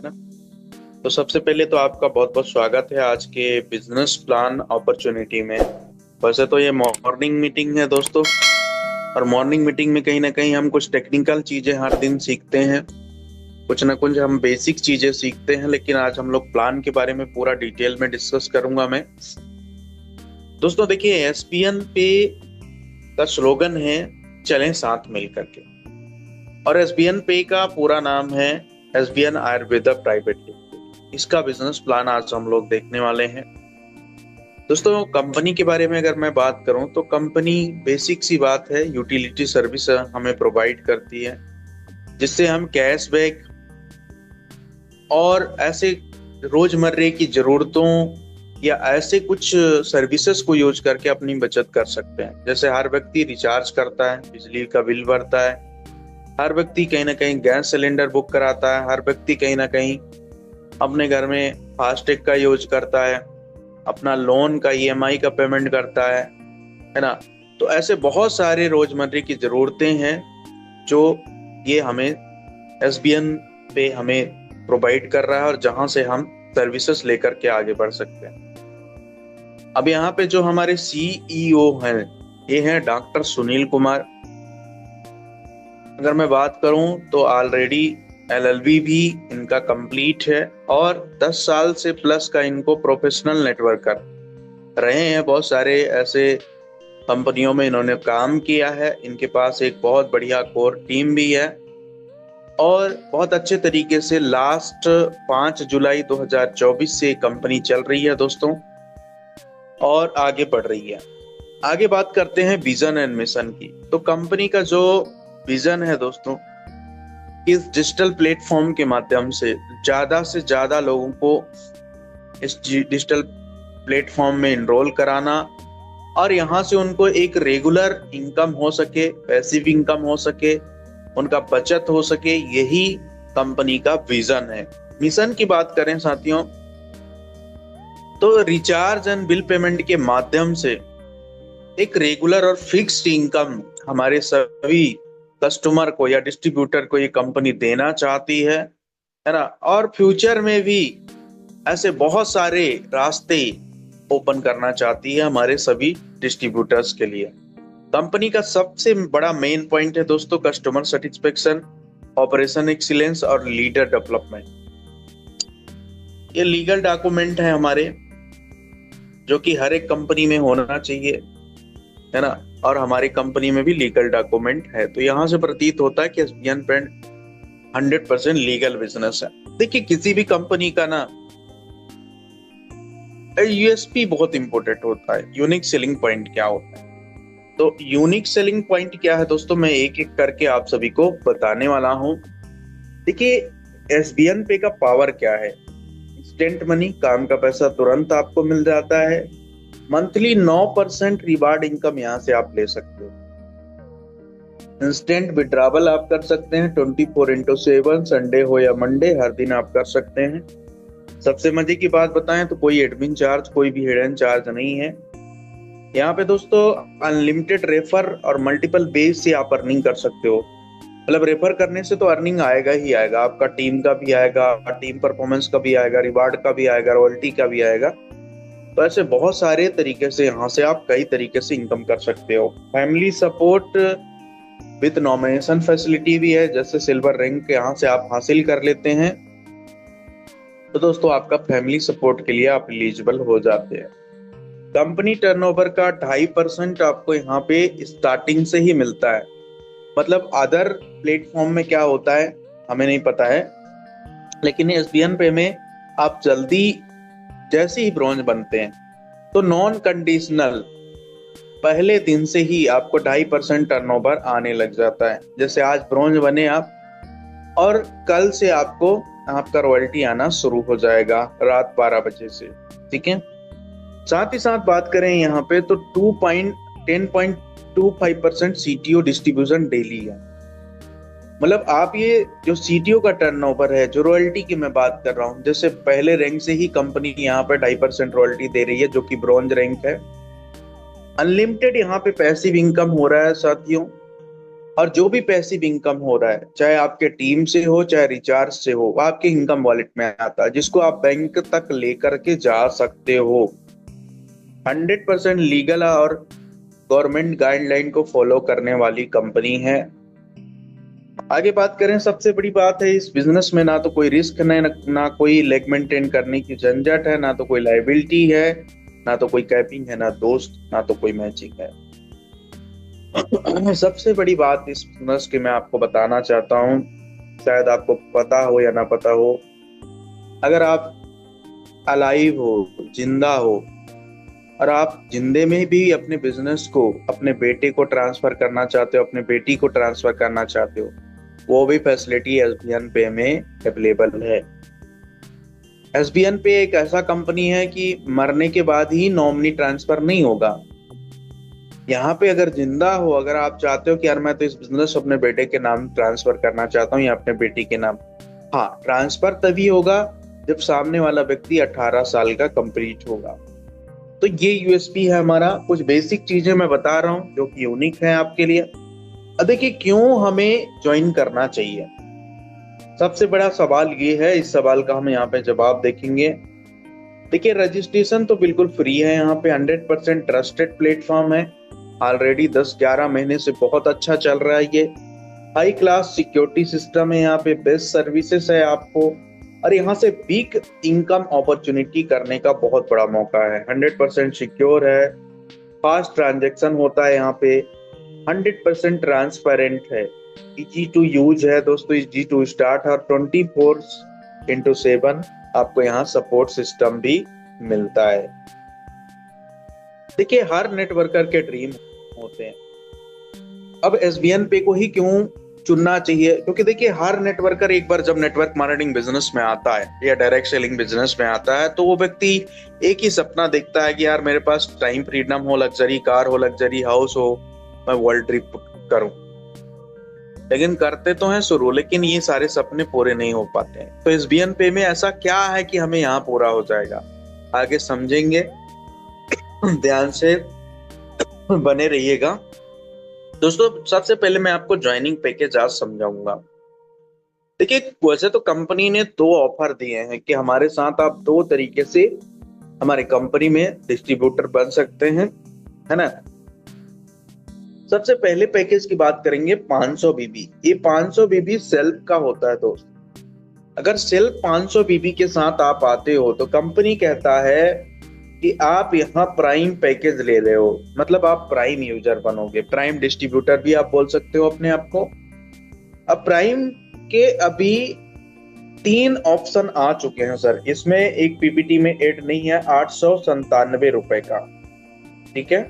है ना। तो सबसे पहले तो आपका बहुत बहुत स्वागत है आज के बिजनेस प्लान अपॉर्चुनिटी में। वैसे तो ये मॉर्निंग मीटिंग है दोस्तों, और मॉर्निंग मीटिंग में कहीं ना कहीं हम कुछ टेक्निकल चीजें हर दिन सीखते हैं, कुछ ना कुछ हम बेसिक चीजें सीखते हैं। लेकिन आज हम लोग प्लान के बारे में पूरा डिटेल में डिस्कस करूंगा मैं। दोस्तों देखिए, एसबीएन पे का स्लोगन है चलें साथ मिल करके, और एसबीएन पे का पूरा नाम है एसबीएन आयुर्वेदा प्राइवेट लिमिटेड। इसका बिजनेस प्लान आज हम लोग देखने वाले हैं। दोस्तों कंपनी के बारे में अगर मैं बात करूं तो कंपनी बेसिक सी बात है, यूटिलिटी सर्विस हमें प्रोवाइड करती है, जिससे हम कैशबैक और ऐसे रोजमर्रे की जरूरतों या ऐसे कुछ सर्विसेज को यूज करके अपनी बचत कर सकते हैं। जैसे हर व्यक्ति रिचार्ज करता है, बिजली का बिल भरता है, हर व्यक्ति कहीं ना कहीं गैस सिलेंडर बुक कराता है, हर व्यक्ति कहीं ना कहीं अपने घर में फास्टैग का यूज करता है, अपना लोन का ईएमआई का पेमेंट करता है ना। तो ऐसे बहुत सारे रोजमर्रे की जरूरतें हैं जो ये हमें एसबीएन पे हमें प्रोवाइड कर रहा है, और जहां से हम सर्विसेज लेकर के आगे बढ़ सकते हैं। अब यहाँ पे जो हमारे सीईओ हैं, ये हैं डॉक्टर सुनील कुमार। अगर मैं बात करूं तो ऑलरेडी एलएलबी भी इनका कंप्लीट है, और 10 साल से प्लस का इनको प्रोफेशनल नेटवर्क कर रहे हैं। बहुत सारे ऐसे कंपनियों में इन्होंने काम किया है, इनके पास एक बहुत बढ़िया कोर टीम भी है, और बहुत अच्छे तरीके से लास्ट 5 जुलाई 2024 से कंपनी चल रही है दोस्तों, और आगे बढ़ रही है। आगे बात करते हैं विजन एंड मिशन की। तो कंपनी का जो विजन है दोस्तों, इस डिजिटल प्लेटफॉर्म के माध्यम से ज्यादा लोगों को इस डिजिटल प्लेटफॉर्म में इनरोल कराना, और यहाँ से उनको एक रेगुलर इनकम हो सके, पैसिव इनकम हो सके, उनका बचत हो सके। यही कंपनी का विजन है। मिशन की बात करें साथियों, तो रिचार्ज एंड बिल पेमेंट के माध्यम से एक रेगुलर और फिक्स्ड इनकम हमारे सभी कस्टमर को या डिस्ट्रीब्यूटर को ये कंपनी देना चाहती है ना। और फ्यूचर में भी ऐसे बहुत सारे रास्ते ओपन करना चाहती है हमारे सभी डिस्ट्रीब्यूटर्स के लिए। कंपनी का सबसे बड़ा मेन पॉइंट है दोस्तों कस्टमर सेटिस्फेक्शन, ऑपरेशन एक्सीलेंस और लीडर डेवलपमेंट। ये लीगल डॉक्यूमेंट है हमारे, जो कि हर एक कंपनी में होना चाहिए, है ना। और हमारी कंपनी में भी लीगल डॉक्यूमेंट है। तो यहाँ से प्रतीत होता है कि एसबीएन बैंक 100% लीगल बिजनेस है। देखिए, किसी भी कंपनी का ना यूएसपी बहुत इंपॉर्टेंट होता है। यूनिक सेलिंग पॉइंट क्या होता है? तो यूनिक सेलिंग पॉइंट क्या है दोस्तों, मैं एक एक करके आप सभी को बताने वाला हूं। देखिए, एसबीएन पे का पावर क्या है? इंस्टेंट मनी, काम का पैसा तुरंत आपको मिल जाता है। मंथली 9% रिवार्ड इनकम यहाँ से आप ले सकते हो। इंस्टेंट विड्रॉवल आप कर सकते हैं 24/7, संडे हो या मंडे, हर दिन आप कर सकते हैं। सबसे मजे की बात बताएं तो कोई एडमिन चार्ज, कोई भी हिडन चार्ज नहीं है यहाँ पे दोस्तों। अनलिमिटेड रेफर और मल्टीपल बेस से आप अर्निंग कर सकते हो। मतलब रेफर करने से तो अर्निंग आएगा ही आएगा, आपका टीम का भी आएगा, टीम परफॉर्मेंस का भी आएगा, रिवार्ड का भी आएगा, रॉयल्टी का भी आएगा। तो ऐसे बहुत सारे तरीके से यहाँ से आप कई तरीके से इनकम कर सकते हो। Family support with nomination facility भी है, जैसे सिल्वर रैंक यहाँ से आप हासिल कर लेते हैं तो दोस्तों आपका फैमिली सपोर्ट के लिए आप एलिजिबल हो जाते हैं। कंपनी टर्नओवर का 2.5% आपको यहाँ पे स्टार्टिंग से ही मिलता है। मतलब अदर प्लेटफॉर्म में क्या होता है हमें नहीं पता है, लेकिन एसबीएन पे में आप जल्दी जैसे ही ब्रॉन्ज बनते हैं तो नॉन कंडीशनल पहले दिन से ही आपको 2.5% टर्नओवर आने लग जाता है। जैसे आज ब्रॉन्ज बने आप, और कल से आपको आपका रॉयल्टी आना शुरू हो जाएगा रात 12 बजे से, ठीक है। साथ ही साथ बात करें यहाँ पे तो 10.25% सीटीओ डिस्ट्रीब्यूशन डेली है। मतलब आप ये जो सीटीओ का टर्नओवर है, जो रॉयल्टी की मैं बात कर रहा हूँ, जैसे पहले रैंक से ही कंपनी यहाँ पे 2.5% रॉयल्टी दे रही है, जो कि ब्रॉन्ज रैंक है। अनलिमिटेड यहाँ पे पैसिव इनकम हो रहा है साथियों। और जो भी पैसिव इनकम हो रहा है, चाहे आपके टीम से हो चाहे रिचार्ज से हो, वो आपके इनकम वॉलेट में आता है, जिसको आप बैंक तक लेकर के जा सकते हो। 100% लीगल और गवर्नमेंट गाइडलाइन को फॉलो करने वाली कंपनी है। आगे बात करें, सबसे बड़ी बात है इस बिजनेस में ना तो कोई रिस्क है, ना कोई लेग मेंटेन करने की झंझट है, ना तो कोई लाइबिलिटी है, ना तो कोई कैपिंग है, ना दोस्त, ना तो कोई मैचिंग है। सबसे बड़ी बात इस बिजनेस की मैं आपको बताना चाहता हूँ, शायद आपको पता हो या ना पता हो, अगर आप अलाइव हो, जिंदा हो, और आप जिंदे में भी अपने बिजनेस को अपने बेटे को ट्रांसफर करना चाहते हो, अपने बेटी को ट्रांसफर करना चाहते हो, वो भी फैसिलिटी एसबीएन पे में अवेलेबल है। एसबीएन पे एक ऐसा कंपनी है कि मरने के बाद ही नॉमिनी ट्रांसफर नहीं होगा। यहाँ पे अगर जिंदा हो, अगर आप चाहते हो कि यार मैं तो इस बिजनेस अपने बेटे के नाम ट्रांसफर करना चाहता हूँ या अपने बेटी के नाम, हाँ, ट्रांसफर तभी होगा जब सामने वाला व्यक्ति 18 साल का कंप्लीट होगा। तो ये यूएसपी है हमारा। कुछ बेसिक चीजें मैं बता रहा हूँ जो कि यूनिक है आपके लिए। अब देखिए क्यों हमें ज्वाइन करना चाहिए। सबसे बड़ा सवाल ये है, इस सवाल का हम यहाँ पे जवाब देखेंगे। देखिए रजिस्ट्रेशन तो बिल्कुल फ्री है यहाँ पे, 100% ट्रस्टेड प्लेटफॉर्म है। ऑलरेडी 10-11 महीने से बहुत अच्छा चल रहा है ये। हाई क्लास सिक्योरिटी सिस्टम है यहाँ पे, बेस्ट सर्विसेज है आपको, और यहाँ से बिग इनकम अपॉर्चुनिटी करने का बहुत बड़ा मौका है। 100% सिक्योर है, फास्ट ट्रांजैक्शन होता है यहाँ पे, 100% ट्रांसपेरेंट है, इजी टू यूज है दोस्तों, इजी टू स्टार्ट, और 24/7 आपको यहाँ सपोर्ट सिस्टम भी मिलता है। देखिए हर नेटवर्कर के ड्रीम होते हैं। अब एसबीएन पे को ही क्यों चुनना चाहिए, क्योंकि देखिए हर नेटवर्कर एक बार जब नेटवर्क मार्केटिंग बिजनेस में आता है या डायरेक्ट सेलिंग बिजनेस में आता है, तो वो व्यक्ति एक ही सपना देखता है कि यार मेरे पास टाइम फ्रीडम हो, लग्जरी कार हो, लग्जरी हाउस हो, मैं वर्ल्ड ट्रिप करूं। लेकिन करते तो हैं शुरू, लेकिन ये सारे सपने पूरे नहीं हो पाते हैं। तो एसबीएन पे में ऐसा क्या है कि हमें यहाँ पूरा हो जाएगा, आगे समझेंगे, ध्यान से बने रहिएगा दोस्तों। सबसे पहले मैं आपको ज्वाइनिंग पैकेज आज समझाऊंगा। देखिए वैसे तो कंपनी ने 2 ऑफर दिए हैं कि हमारे साथ आप 2 तरीके से हमारे कंपनी में डिस्ट्रीब्यूटर बन सकते हैं, है ना। सबसे पहले पैकेज की बात करेंगे 500 बीबी। ये 500 बीबी सेल्फ का होता है दोस्त। अगर सेल्फ 500 बीबी के साथ आप आते हो तो कंपनी कहता है कि आप यहाँ प्राइम पैकेज ले रहे हो, मतलब आप प्राइम यूजर बनोगे, प्राइम डिस्ट्रीब्यूटर भी आप बोल सकते हो अपने आप को। अब प्राइम के अभी 3 ऑप्शन आ चुके हैं सर, इसमें एक पीपीटी में ऐड नहीं है, 897 रुपए का, ठीक है।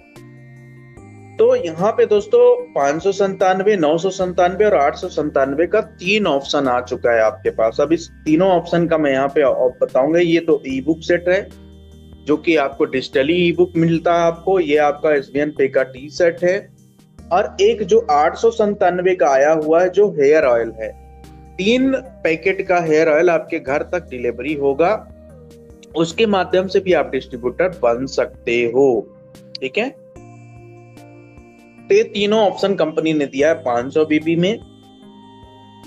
तो यहाँ पे दोस्तों 597, 997 और 897 का 3 ऑप्शन आ चुका है आपके पास। अब इस तीनों ऑप्शन का मैं यहाँ पे बताऊंगा। ये तो ई बुक सेट है जो कि आपको डिजिटली ई बुक मिलता है आपको, ये आपका एसबीएन पे का टी सेट है, और एक जो 897 का आया हुआ है जो हेयर ऑयल है। 3 पैकेट का हेयर ऑयल आपके घर तक डिलीवरी होगा, उसके माध्यम से भी आप डिस्ट्रीब्यूटर बन सकते हो, ठीक है। तो तीनों ऑप्शन कंपनी ने दिया है 500 बीबी में।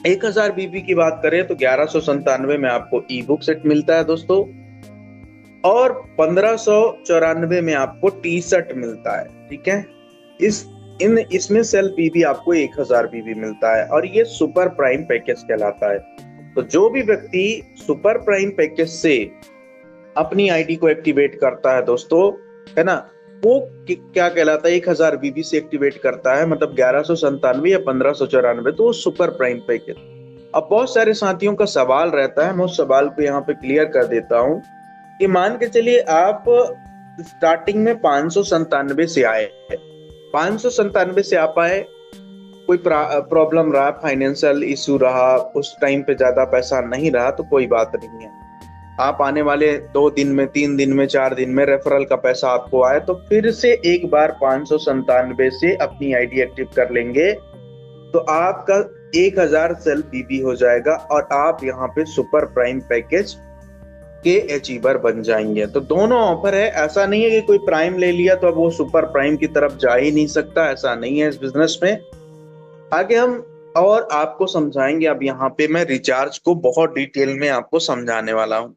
1000 बीबी की बात करें तो 1197 में आपको ई बुक सेट मिलता है दोस्तों, और 1594 में आपको टी शर्ट मिलता है, ठीक है। इसमें सेल्फ बीबी आपको 1000 बीबी मिलता है, और ये सुपर प्राइम पैकेज कहलाता है। तो जो भी व्यक्ति सुपर प्राइम पैकेज से अपनी आईडी को एक्टिवेट करता है दोस्तों, है ना, वो क्या कहलाता है, 1000 बीबी से एक्टिवेट करता है, मतलब 1197 या 1594, तो वो सुपर प्राइम पैकेज। अब बहुत सारे साथियों का सवाल रहता है, मैं उस सवाल को यहाँ पे क्लियर कर देता हूँ कि मान के चलिए आप स्टार्टिंग में 597 से आए, 597 से आप आए, कोई प्रॉब्लम रहा, फाइनेंशियल इशू रहा, उस टाइम पे ज्यादा पैसा नहीं रहा, तो कोई बात नहीं है। आप आने वाले 2 दिन में, 3 दिन में, 4 दिन में रेफरल का पैसा आपको आए, तो फिर से एक बार 597 से अपनी आईडी एक्टिव कर लेंगे, तो आपका 1000 सेल्फ बीबी हो जाएगा, और आप यहाँ पे सुपर प्राइम पैकेज के अचीवर बन जाएंगे। तो दोनों ऑफर है, ऐसा नहीं है कि कोई प्राइम ले लिया तो अब वो सुपर प्राइम की तरफ जा ही नहीं सकता, ऐसा नहीं है इस बिजनेस में। आगे हम और आपको समझाएंगे। अब यहाँ पे मैं रिचार्ज को बहुत डिटेल में आपको समझाने वाला हूँ।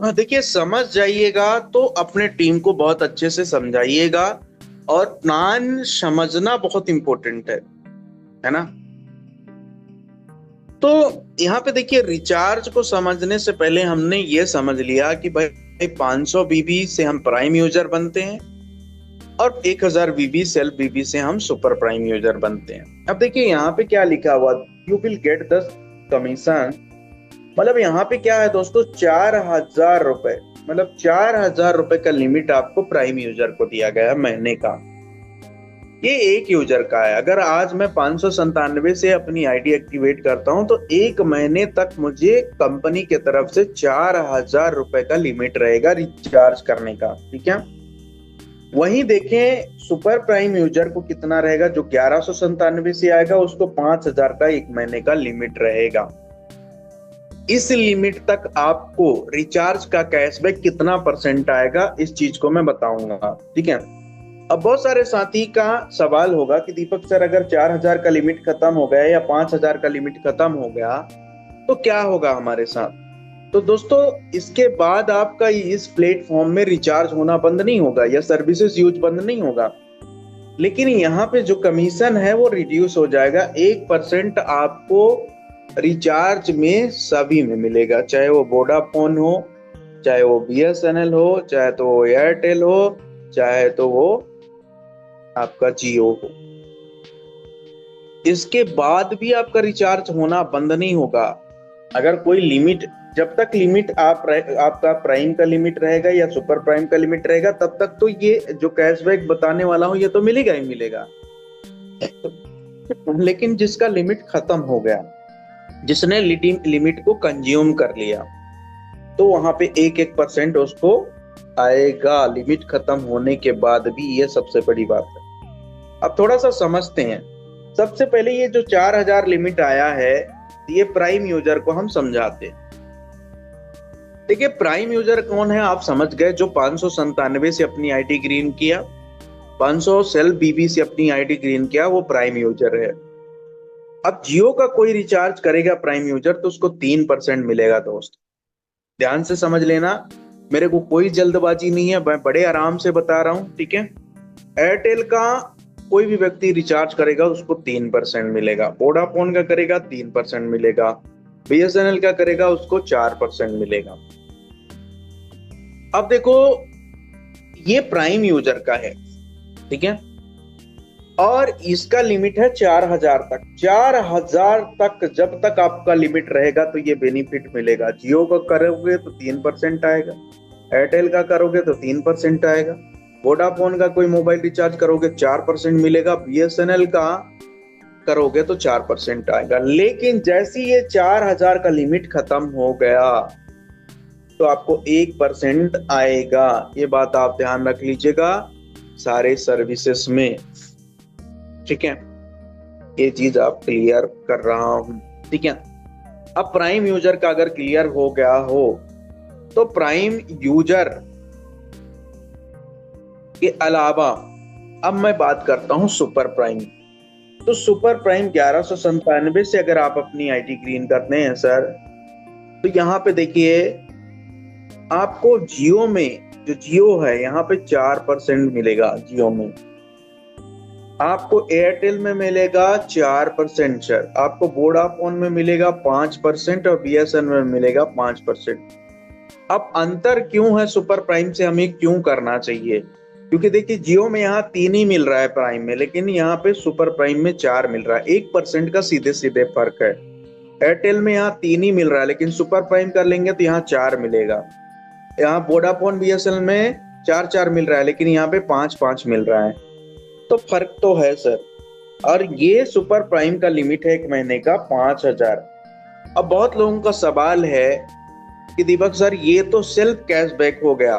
देखिए, समझ जाइएगा तो अपने टीम को बहुत अच्छे से समझाइएगा, और प्लान समझना बहुत इंपॉर्टेंट है ना। तो यहाँ पे देखिए, रिचार्ज को समझने से पहले हमने ये समझ लिया कि भाई 500 बीबी से हम प्राइम यूजर बनते हैं, और 1000 बीबी सेल्फ बीबी से हम सुपर प्राइम यूजर बनते हैं। अब देखिए यहाँ पे क्या लिखा हुआ, you will get the commission. मतलब यहाँ पे क्या है दोस्तों, 4000 रुपए, मतलब 4000 रुपए का लिमिट आपको प्राइम यूजर को दिया गया है महीने का। ये एक यूजर का है। अगर आज मैं 597 से अपनी आईडी एक्टिवेट करता हूं तो एक महीने तक मुझे कंपनी के तरफ से 4000 रुपए का लिमिट रहेगा रिचार्ज करने का, ठीक है। वहीं देखें सुपर प्राइम यूजर को कितना रहेगा, जो 1197 से आएगा उसको 5000 का एक महीने का लिमिट रहेगा। इस लिमिट तक आपको रिचार्ज का कैशबैक कितना परसेंट आएगा, इस चीज को मैं बताऊंगा, ठीक है। अब बहुत सारे साथी का सवाल होगा कि दीपक सर, अगर 4000 का लिमिट खत्म हो गया या 5000 का लिमिट खत्म हो गया तो क्या होगा हमारे साथ। तो दोस्तों, इसके बाद आपका इस प्लेटफॉर्म में रिचार्ज होना बंद नहीं होगा या सर्विसेज यूज बंद नहीं होगा, लेकिन यहाँ पे जो कमीशन है वो रिड्यूस हो जाएगा। 1% आपको रिचार्ज में सभी में मिलेगा, चाहे वो वोडाफोन हो, चाहे वो BSNL हो, चाहे तो वो एयरटेल हो, चाहे तो वो आपका जियो हो। इसके बाद भी आपका रिचार्ज होना बंद नहीं होगा। अगर कोई लिमिट, जब तक लिमिट आपका प्राइम का लिमिट रहेगा या सुपर प्राइम का लिमिट रहेगा, तब तक तो ये जो कैशबैक बताने वाला हूं ये तो मिलेगा ही मिलेगा। लेकिन जिसका लिमिट खत्म हो गया, जिसने लिमिट को कंज्यूम कर लिया, तो वहां पे 1% उसको आएगा लिमिट खत्म होने के बाद भी। ये सबसे बड़ी बात है। अब थोड़ा सा समझते हैं। सबसे पहले ये जो 4000 लिमिट आया है, ये प्राइम यूजर को हम समझाते हैं। देखिए, प्राइम यूजर कौन है आप समझ गए, जो 597 से अपनी आईडी ग्रीन किया, 500 सेल्फ बीबी से अपनी आईडी ग्रीन किया, वो प्राइम यूजर है। अब जियो का कोई रिचार्ज करेगा प्राइम यूजर तो उसको 3% मिलेगा दोस्त, ध्यान से समझ लेना। मेरे को कोई जल्दबाजी नहीं है, मैं बड़े आराम से बता रहा हूं, ठीक है। एयरटेल का कोई भी व्यक्ति रिचार्ज करेगा उसको 3% मिलेगा, वोडाफोन का करेगा 3% मिलेगा, BSNL का करेगा उसको 4% मिलेगा। अब देखो, ये प्राइम यूजर का है, ठीक है, और इसका लिमिट है 4000 तक। 4000 तक जब तक आपका लिमिट रहेगा तो ये बेनिफिट मिलेगा। जियो का करोगे तो 3% आएगा, एयरटेल का करोगे तो 3% आएगा, वोडाफोन का कोई मोबाइल रिचार्ज करोगे 4% मिलेगा, BSNL का करोगे तो 4% आएगा। लेकिन जैसे ये 4000 का लिमिट खत्म हो गया तो आपको 1% आएगा। ये बात आप ध्यान रख लीजिएगा सारे सर्विसेज में, ठीक है। ये चीज आप क्लियर कर रहा हूं, ठीक है। अब प्राइम यूजर का अगर क्लियर हो गया हो तो प्राइम यूजर के अलावा अब मैं बात करता हूं सुपर प्राइम। तो सुपर प्राइम 1197 से अगर आप अपनी आईडी ग्रीन करते हैं सर, तो यहाँ पे देखिए आपको जियो में, जो जियो है यहाँ पे 4% मिलेगा जियो में, आपको एयरटेल में मिलेगा 4% सर, आपको वोडाफोन में मिलेगा 5% और BSNL में मिलेगा 5%। अब अंतर क्यों है सुपर प्राइम से, हमें क्यों करना चाहिए, क्योंकि देखिए जियो में यहाँ 3 ही मिल रहा है प्राइम में, लेकिन यहाँ पे सुपर प्राइम में 4 मिल रहा है। 1% का सीधे सीधे फर्क है। एयरटेल में यहाँ 3 ही मिल रहा है, लेकिन सुपर प्राइम कर लेंगे तो यहाँ 4 मिलेगा। यहाँ वोडाफोन BSNL में 4 मिल रहा है, लेकिन यहाँ पे 5 मिल रहा है। तो फर्क तो है सर। और ये सुपर प्राइम का लिमिट है एक महीने का 5000। अब बहुत लोगों का सवाल है कि दीपक सर ये तो सेल्फ कैशबैक हो गया,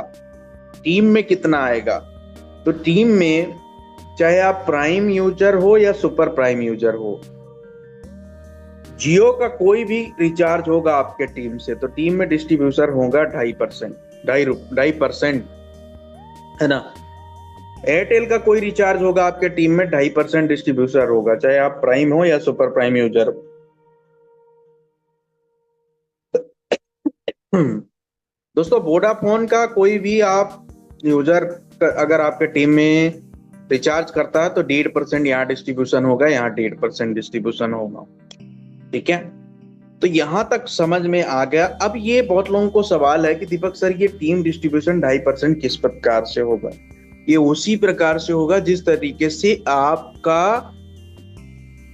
टीम में कितना आएगा। तो टीम में चाहे आप प्राइम यूजर हो या सुपर प्राइम यूजर हो, जियो का कोई भी रिचार्ज होगा आपके टीम से तो टीम में डिस्ट्रीब्यूशन होगा 2.5% है ना। एयरटेल का कोई रिचार्ज होगा आपके टीम में 2.5% डिस्ट्रीब्यूटर होगा, चाहे आप प्राइम हो या सुपर प्राइम यूजर हो। दोस्तों वोडाफोन का कोई भी आप यूजर अगर आपके टीम में रिचार्ज करता है तो 1.5% यहाँ डिस्ट्रीब्यूशन होगा, यहाँ 1.5% डिस्ट्रीब्यूशन होगा। ठीक है, तो यहां तक समझ में आ गया। अब ये बहुत लोगों को सवाल है कि दीपक सर ये टीम डिस्ट्रीब्यूशन 2.5% किस प्रकार से होगा? ये उसी प्रकार से होगा जिस तरीके से आपका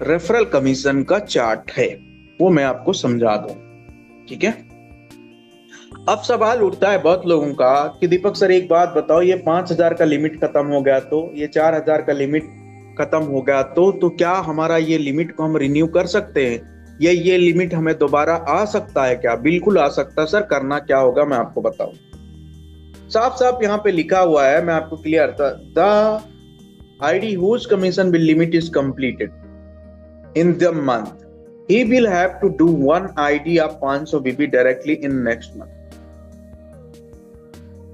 रेफरल कमीशन का चार्ट है, वो मैं आपको समझा दूं। ठीक है, अब सवाल उठता है बहुत लोगों का कि दीपक सर एक बात बताओ, ये 5,000 का लिमिट खत्म हो गया तो, ये 4,000 का लिमिट खत्म हो गया तो क्या हमारा ये लिमिट को हम रिन्यू कर सकते हैं, या ये लिमिट हमें दोबारा आ सकता है क्या? बिल्कुल आ सकता है सर। करना क्या होगा मैं आपको बताऊं, साफ साफ यहाँ पे लिखा हुआ है, मैं आपको क्लियर था। The ID whose commission bill limit is completed in the month he will have to do one ID of 500 BB directly in next month.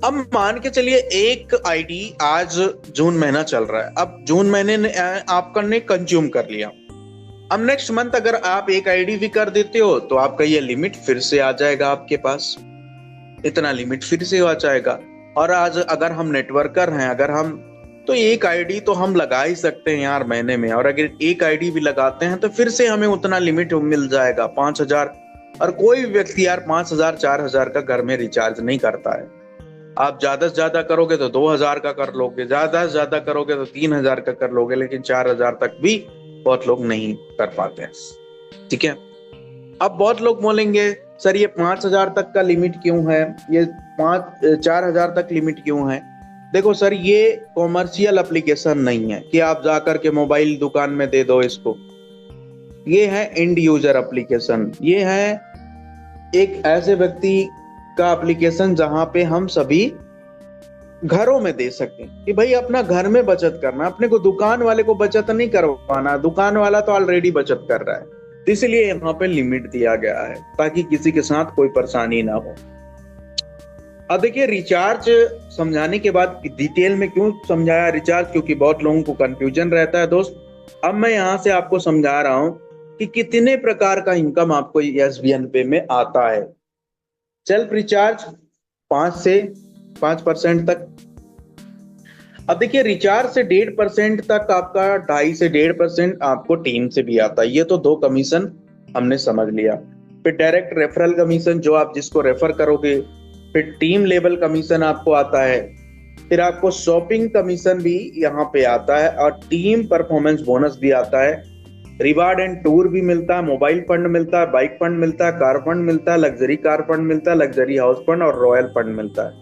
अब मान के चलिए एक आईडी आज जून महीना चल रहा है, अब जून महीने ने आपका ने कंज्यूम कर लिया। अब नेक्स्ट मंथ अगर आप एक आईडी भी कर देते हो तो आपका ये लिमिट फिर से आ जाएगा आपके पास, इतना लिमिट फिर से आ जाएगा। और आज अगर हम नेटवर्कर हैं, अगर हम तो एक आईडी तो हम लगा ही सकते हैं यार महीने में, और अगर एक आईडी भी लगाते हैं तो फिर से हमें उतना लिमिट मिल जाएगा 5,000। और कोई भी व्यक्ति यार 5,000 4,000 का घर में रिचार्ज नहीं करता है। आप ज्यादा से ज्यादा करोगे तो 2,000 का कर लोगे, ज्यादा से ज्यादा करोगे तो 3,000 का कर लोगे, लेकिन 4,000 तक भी बहुत लोग नहीं कर पाते हैं। ठीक है, अब बहुत लोग बोलेंगे सर ये 5,000 तक का लिमिट क्यों है, ये 4,000 तक लिमिट क्यों है? देखो सर, ये कॉमर्शियल एप्लीकेशन नहीं है कि आप जाकर के मोबाइल दुकान में दे दो इसको। ये है एंड यूजर एप्लीकेशन, ये है एक ऐसे व्यक्ति का एप्लीकेशन जहां पे हम सभी घरों में दे सकें कि भाई अपना घर में बचत करना, अपने को दुकान वाले को बचत नहीं करवाना, दुकान वाला तो ऑलरेडी बचत कर रहा है, तो इसलिए यहाँ पे लिमिट दिया गया है ताकि किसी के साथ कोई परेशानी ना हो। अब देखिए रिचार्ज समझाने के बाद डिटेल में क्यों समझाया रिचार्ज, क्योंकि बहुत लोगों को कंफ्यूजन रहता है दोस्त। अब मैं यहाँ से आपको समझा रहा हूँ कि कितने प्रकार का इनकम आपको एसबीएन पे में आता है। सेल्फ रिचार्ज 5 से 5% तक। अब देखिए रिचार्ज से 1.5% तक आपका 2.5 से 1.5% आपको टीम से भी आता है। ये तो 2 कमीशन हमने समझ लिया। फिर डायरेक्ट रेफरल कमीशन जो आप जिसको रेफर करोगे, फिर टीम लेवल कमीशन आपको आता है, फिर आपको शॉपिंग कमीशन भी यहाँ पे आता है, और टीम परफॉर्मेंस बोनस भी आता है, रिवार्ड एंड टूर भी मिलता है, मोबाइल फंड मिलता है, बाइक फंड मिलता है, कार फंड मिलता है, लग्जरी कार फंड मिलता है, लग्जरी हाउस फंड और रॉयल फंड मिलता है।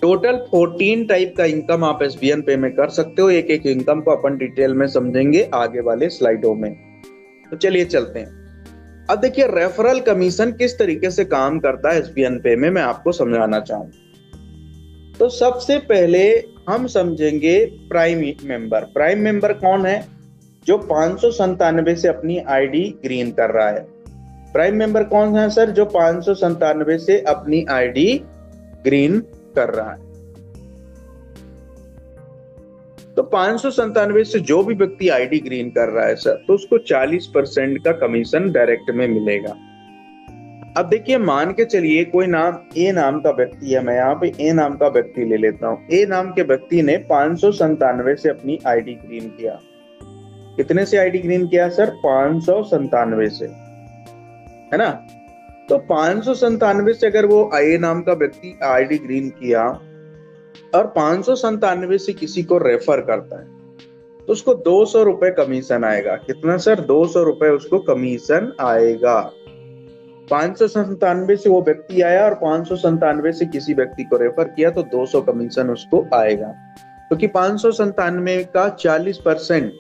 टोटल 14 टाइप का इनकम आप एसबीएन पे में कर सकते हो। एक एक इनकम को अपन डिटेल में समझेंगे आगे वाले स्लाइडों में। तो चलिए चलते हैं। अब देखिए रेफरल कमीशन किस तरीके से काम करता है एसबीएन पे में, मैं आपको समझाना चाहूँ। तो सबसे पहले हम समझेंगे प्राइम मेंबर। प्राइम मेंबर कौन है? जो 597 से अपनी आईडी ग्रीन कर रहा है। प्राइम मेंबर कौन है सर? जो 597 से अपनी आईडी ग्रीन कर रहा है। तो 597 से जो भी व्यक्ति आईडी ग्रीन कर रहा है सर, तो उसको 40% का कमीशन डायरेक्ट में मिलेगा। अब देखिए मान के चलिए कोई नाम ए नाम का व्यक्ति है, मैं यहाँ पे ए नाम का व्यक्ति ले लेता हूँ। ए नाम के व्यक्ति ने 597 से अपनी आईडी ग्रीन किया। कितने से आईडी ग्रीन किया सर? 597 से, है ना? तो 597 से अगर वो ए नाम का व्यक्ति आईडी ग्रीन किया और 597 से किसी को रेफर करता है, तो उसको 200 रुपए कमीशन आएगा। कितना सर? 200 रुपए उसको कमीशन आएगा। 597 से वो व्यक्ति आया और 597 से किसी व्यक्ति को रेफर किया तो 200 कमीशन उसको आएगा। क्योंकि 597 का 40%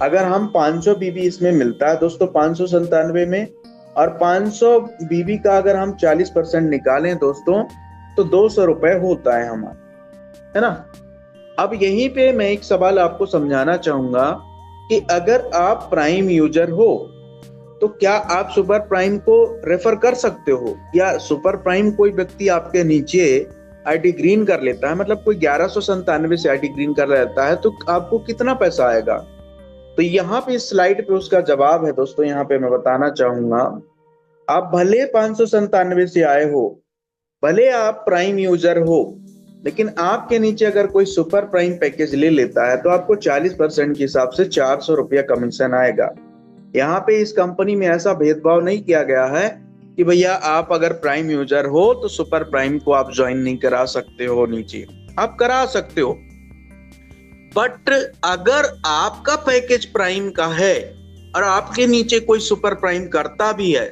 अगर हम 500 बीबी इसमें मिलता है दोस्तों 597 में, और 500 बीबी का अगर हम 40% निकालें दोस्तों तो 200 रुपए होता है हमारा, है ना? अब यहीं पे मैं एक सवाल आपको समझाना चाहूंगा कि अगर आप प्राइम यूजर हो तो क्या आप सुपर प्राइम को रेफर कर सकते हो? या सुपर प्राइम कोई व्यक्ति आपके नीचे आईडी ग्रीन कर लेता है, मतलब कोई 1197 से आईडी ग्रीन कर लेता है, तो आपको कितना पैसा आएगा? तो यहाँ पे इस स्लाइड पे उसका जवाब है दोस्तों। यहाँ पे मैं बताना चाहूंगा, आप भले 597 से आए हो, भले आप प्राइम यूजर हो, लेकिन आपके नीचे अगर कोई सुपर प्राइम पैकेज ले लेता है तो आपको 40% के हिसाब से 400 रुपया कमीशन आएगा। यहाँ पे इस कंपनी में ऐसा भेदभाव नहीं किया गया है कि भैया आप अगर प्राइम यूजर हो तो सुपर प्राइम को आप ज्वाइन नहीं करा सकते हो, नीचे आप करा सकते हो। बट अगर आपका पैकेज प्राइम का है और आपके नीचे कोई सुपर प्राइम करता भी है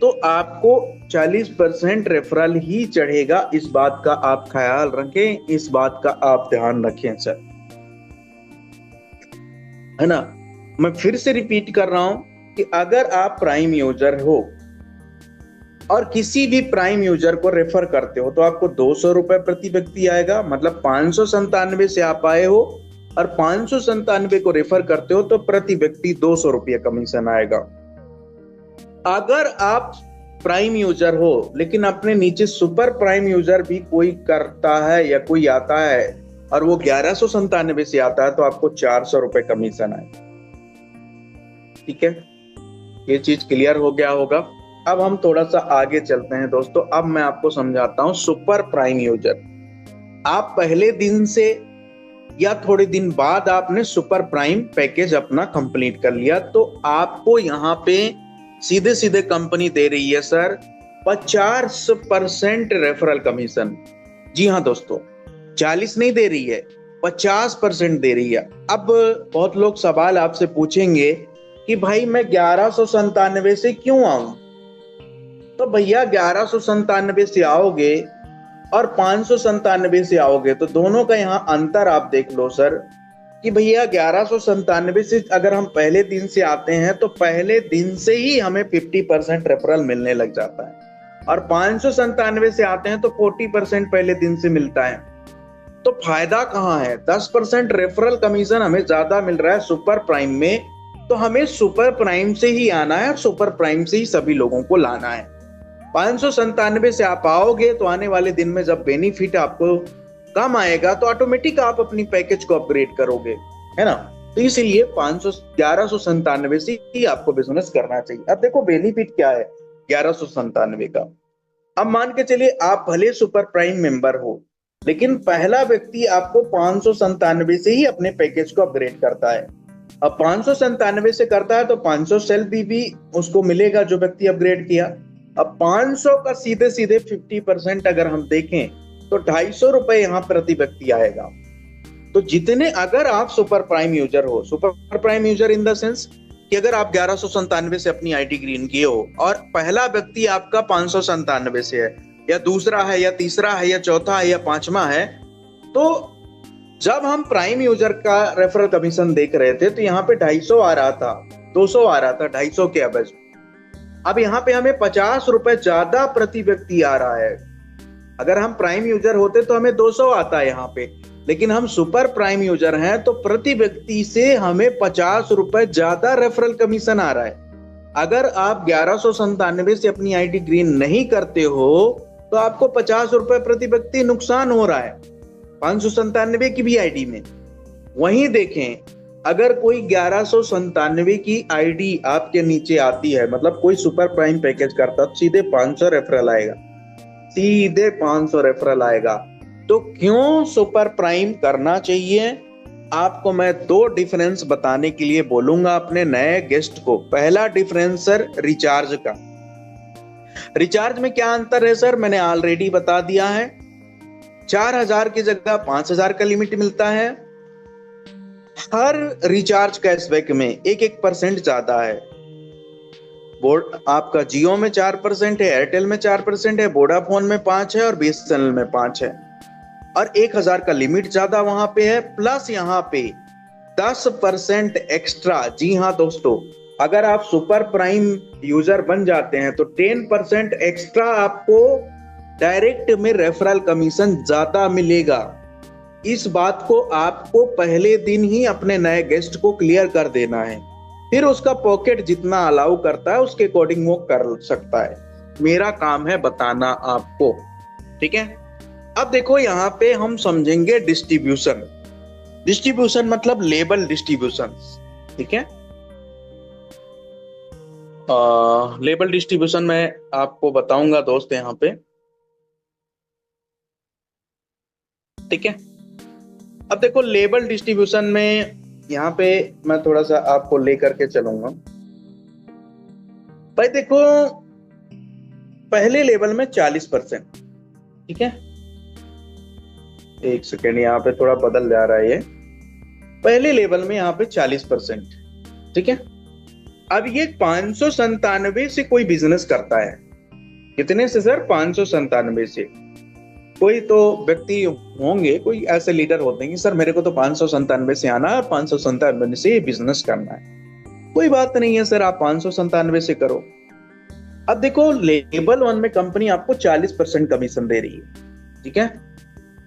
तो आपको 40% रेफरल ही चढ़ेगा। इस बात का आप ख्याल रखें, इस बात का आप ध्यान रखें सर, है ना। मैं फिर से रिपीट कर रहा हूं कि अगर आप प्राइम यूजर हो और किसी भी प्राइम यूजर को रेफर करते हो तो आपको 200 रुपए प्रति व्यक्ति आएगा। मतलब 597 से आप आए हो और 597 को रेफर करते हो तो प्रति व्यक्ति 200 रुपये कमीशन आएगा। अगर आप प्राइम यूजर हो लेकिन अपने नीचे सुपर प्राइम यूजर भी कोई करता है या कोई आता है और वो 1197 से आता है तो आपको 400 रुपए कमीशन आएगा। ठीक है, ये चीज क्लियर हो गया होगा। अब हम थोड़ा सा आगे चलते हैं दोस्तों। अब मैं आपको समझाता हूं सुपर प्राइम यूजर। आप पहले दिन से या थोड़े दिन बाद आपने सुपर प्राइम पैकेज अपना कंप्लीट कर लिया तो आपको यहाँ पे सीधे सीधे कंपनी दे रही है सर 50% रेफरल कमीशन। जी हाँ दोस्तों, 40 नहीं दे रही है, 50% दे रही है। अब बहुत लोग सवाल आपसे पूछेंगे कि भाई मैं 1197 से क्यों आऊं? तो भैया 1197 से आओगे और 597 से आओगे तो दोनों का यहाँ अंतर आप देख लो सर कि भैया 1197 से अगर हम पहले दिन से आते हैं तो पहले दिन से ही हमें 50% रेफरल मिलने लग जाता है और 597 से आते हैं तो 40% पहले दिन से मिलता है। तो फायदा कहाँ है? 10% रेफरल कमीशन हमें ज्यादा मिल रहा है सुपर प्राइम में, तो हमें सुपर प्राइम से ही आना है और सुपर प्राइम से ही सभी लोगों को लाना है। 597 से आप आओगे तो आने वाले दिन में जब बेनिफिट आपको कम आएगा तो ऑटोमेटिक आप अपनी पैकेज को अपग्रेड करोगे, है ना। तो इसीलिए 1197 से ही आपको बिजनेस करना चाहिए। अब देखो बेनिफिट क्या है 1197 का। अब मान के चलिए आप भले सुपर प्राइम मेंबर हो लेकिन पहला व्यक्ति आपको 597 से ही अपने पैकेज को अपग्रेड करता है। अब 597 से करता है तो 500 सेल्फ भी उसको मिलेगा जो व्यक्ति अपग्रेड किया। अब 500 का सीधे सीधे 50% अगर हम देखें तो 250 रुपए यहाँ प्रति व्यक्ति आएगा। तो जितने अगर आप सुपर प्राइम यूजर हो, super prime user in the sense कि अगर आप 1197 से अपनी आईडी ग्रीन किए हो और पहला व्यक्ति आपका 597 से है या दूसरा है या तीसरा है या चौथा है या पांचवा है, तो जब हम प्राइम यूजर का रेफरल कमीशन देख रहे थे तो यहाँ पे 250 आ रहा था, 200 आ रहा था, 250 के एवरेज। अब यहाँ पे हमें 50 रुपए ज्यादा प्रति व्यक्ति आ रहा है। अगर हम प्राइम यूजर होते तो हमें 200 आता है यहाँ पे, लेकिन हम सुपर प्राइम यूजर हैं तो प्रति व्यक्ति से हमें 50 रुपए ज्यादा रेफरल कमीशन आ रहा है। अगर आप 1197 से अपनी आईडी ग्रीन नहीं करते हो तो आपको 50 रुपए प्रति व्यक्ति नुकसान हो रहा है 597 की भी आईडी में। वहीं देखें अगर कोई 1197 की आईडी आपके नीचे आती है, मतलब कोई सुपर प्राइम पैकेज करता तो सीधे 500 रेफरल आएगा, सीधे 500 रेफरल आएगा। तो क्यों सुपर प्राइम करना चाहिए? आपको मैं 2 डिफरेंस बताने के लिए बोलूंगा अपने नए गेस्ट को। पहला डिफरेंस सर रिचार्ज का। रिचार्ज में क्या अंतर है सर? मैंने ऑलरेडी बता दिया है। 4000 की जगह 5000 का लिमिट मिलता है। हर रिचार्ज कैशबैक में 1% ज्यादा है। बोर्ड आपका जियो में 4% है, एयरटेल में 4% है, वोडाफोन में 5 है और बीएसएनएल में 5 है और 1000 का लिमिट ज्यादा वहां पे है। प्लस यहाँ पे 10% एक्स्ट्रा। जी हाँ दोस्तों, अगर आप सुपर प्राइम यूजर बन जाते हैं तो 10% एक्स्ट्रा आपको डायरेक्ट में रेफरल कमीशन ज्यादा मिलेगा। इस बात को आपको पहले दिन ही अपने नए गेस्ट को क्लियर कर देना है, फिर उसका पॉकेट जितना अलाउ करता है उसके अकॉर्डिंग वो कर सकता है। मेरा काम है बताना आपको, ठीक है। अब देखो यहाँ पे हम समझेंगे डिस्ट्रीब्यूशन। डिस्ट्रीब्यूशन मतलब लेबल डिस्ट्रीब्यूशन, ठीक है। लेबल डिस्ट्रीब्यूशन मैं आपको बताऊंगा दोस्त यहाँ पे, ठीक है। अब देखो लेबल डिस्ट्रीब्यूशन में यहाँ पे मैं थोड़ा सा आपको लेकर के चलूंगा। भाई देखो पहले लेवल में 40%, ठीक है। एक सेकेंड, यहाँ पे थोड़ा बदल जा रहा है ये। पहले लेवल में यहाँ पे 40%, ठीक है। अब ये 597 से कोई बिजनेस करता है। कितने से सर? 597 से। कोई तो व्यक्ति होंगे, कोई ऐसे लीडर होते हैं कि सर मेरे को तो 597 से आना है, 597 से बिजनेस करना है। कोई बात नहीं है सर, आप 597 से करो। अब देखो लेवल 1 में कंपनी आपको 40% कमीशन दे रही है, ठीक है।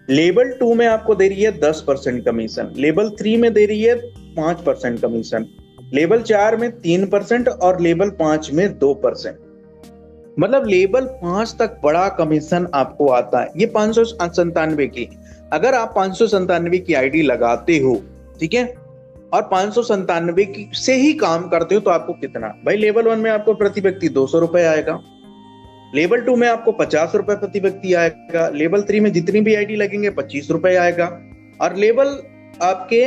लेवल 2 में आपको दे रही है 10% कमीशन, लेवल 3 में दे रही है 5% कमीशन, लेवल 4 में 3% और लेवल 5 में 2%। मतलब लेवल 5 तक बड़ा कमीशन आपको आता है। ये 597 की, अगर आप 597 की आईडी लगाते हो, ठीक है, और 597 की से ही काम करते हो, तो आपको कितना? भाई लेवल 1 में आपको प्रति व्यक्ति 200 रुपए आएगा, लेवल 2 में आपको 50 रुपए प्रति व्यक्ति आएगा, लेवल 3 में जितनी भी आईडी लगेंगे 25 रुपए आएगा, और लेवल आपके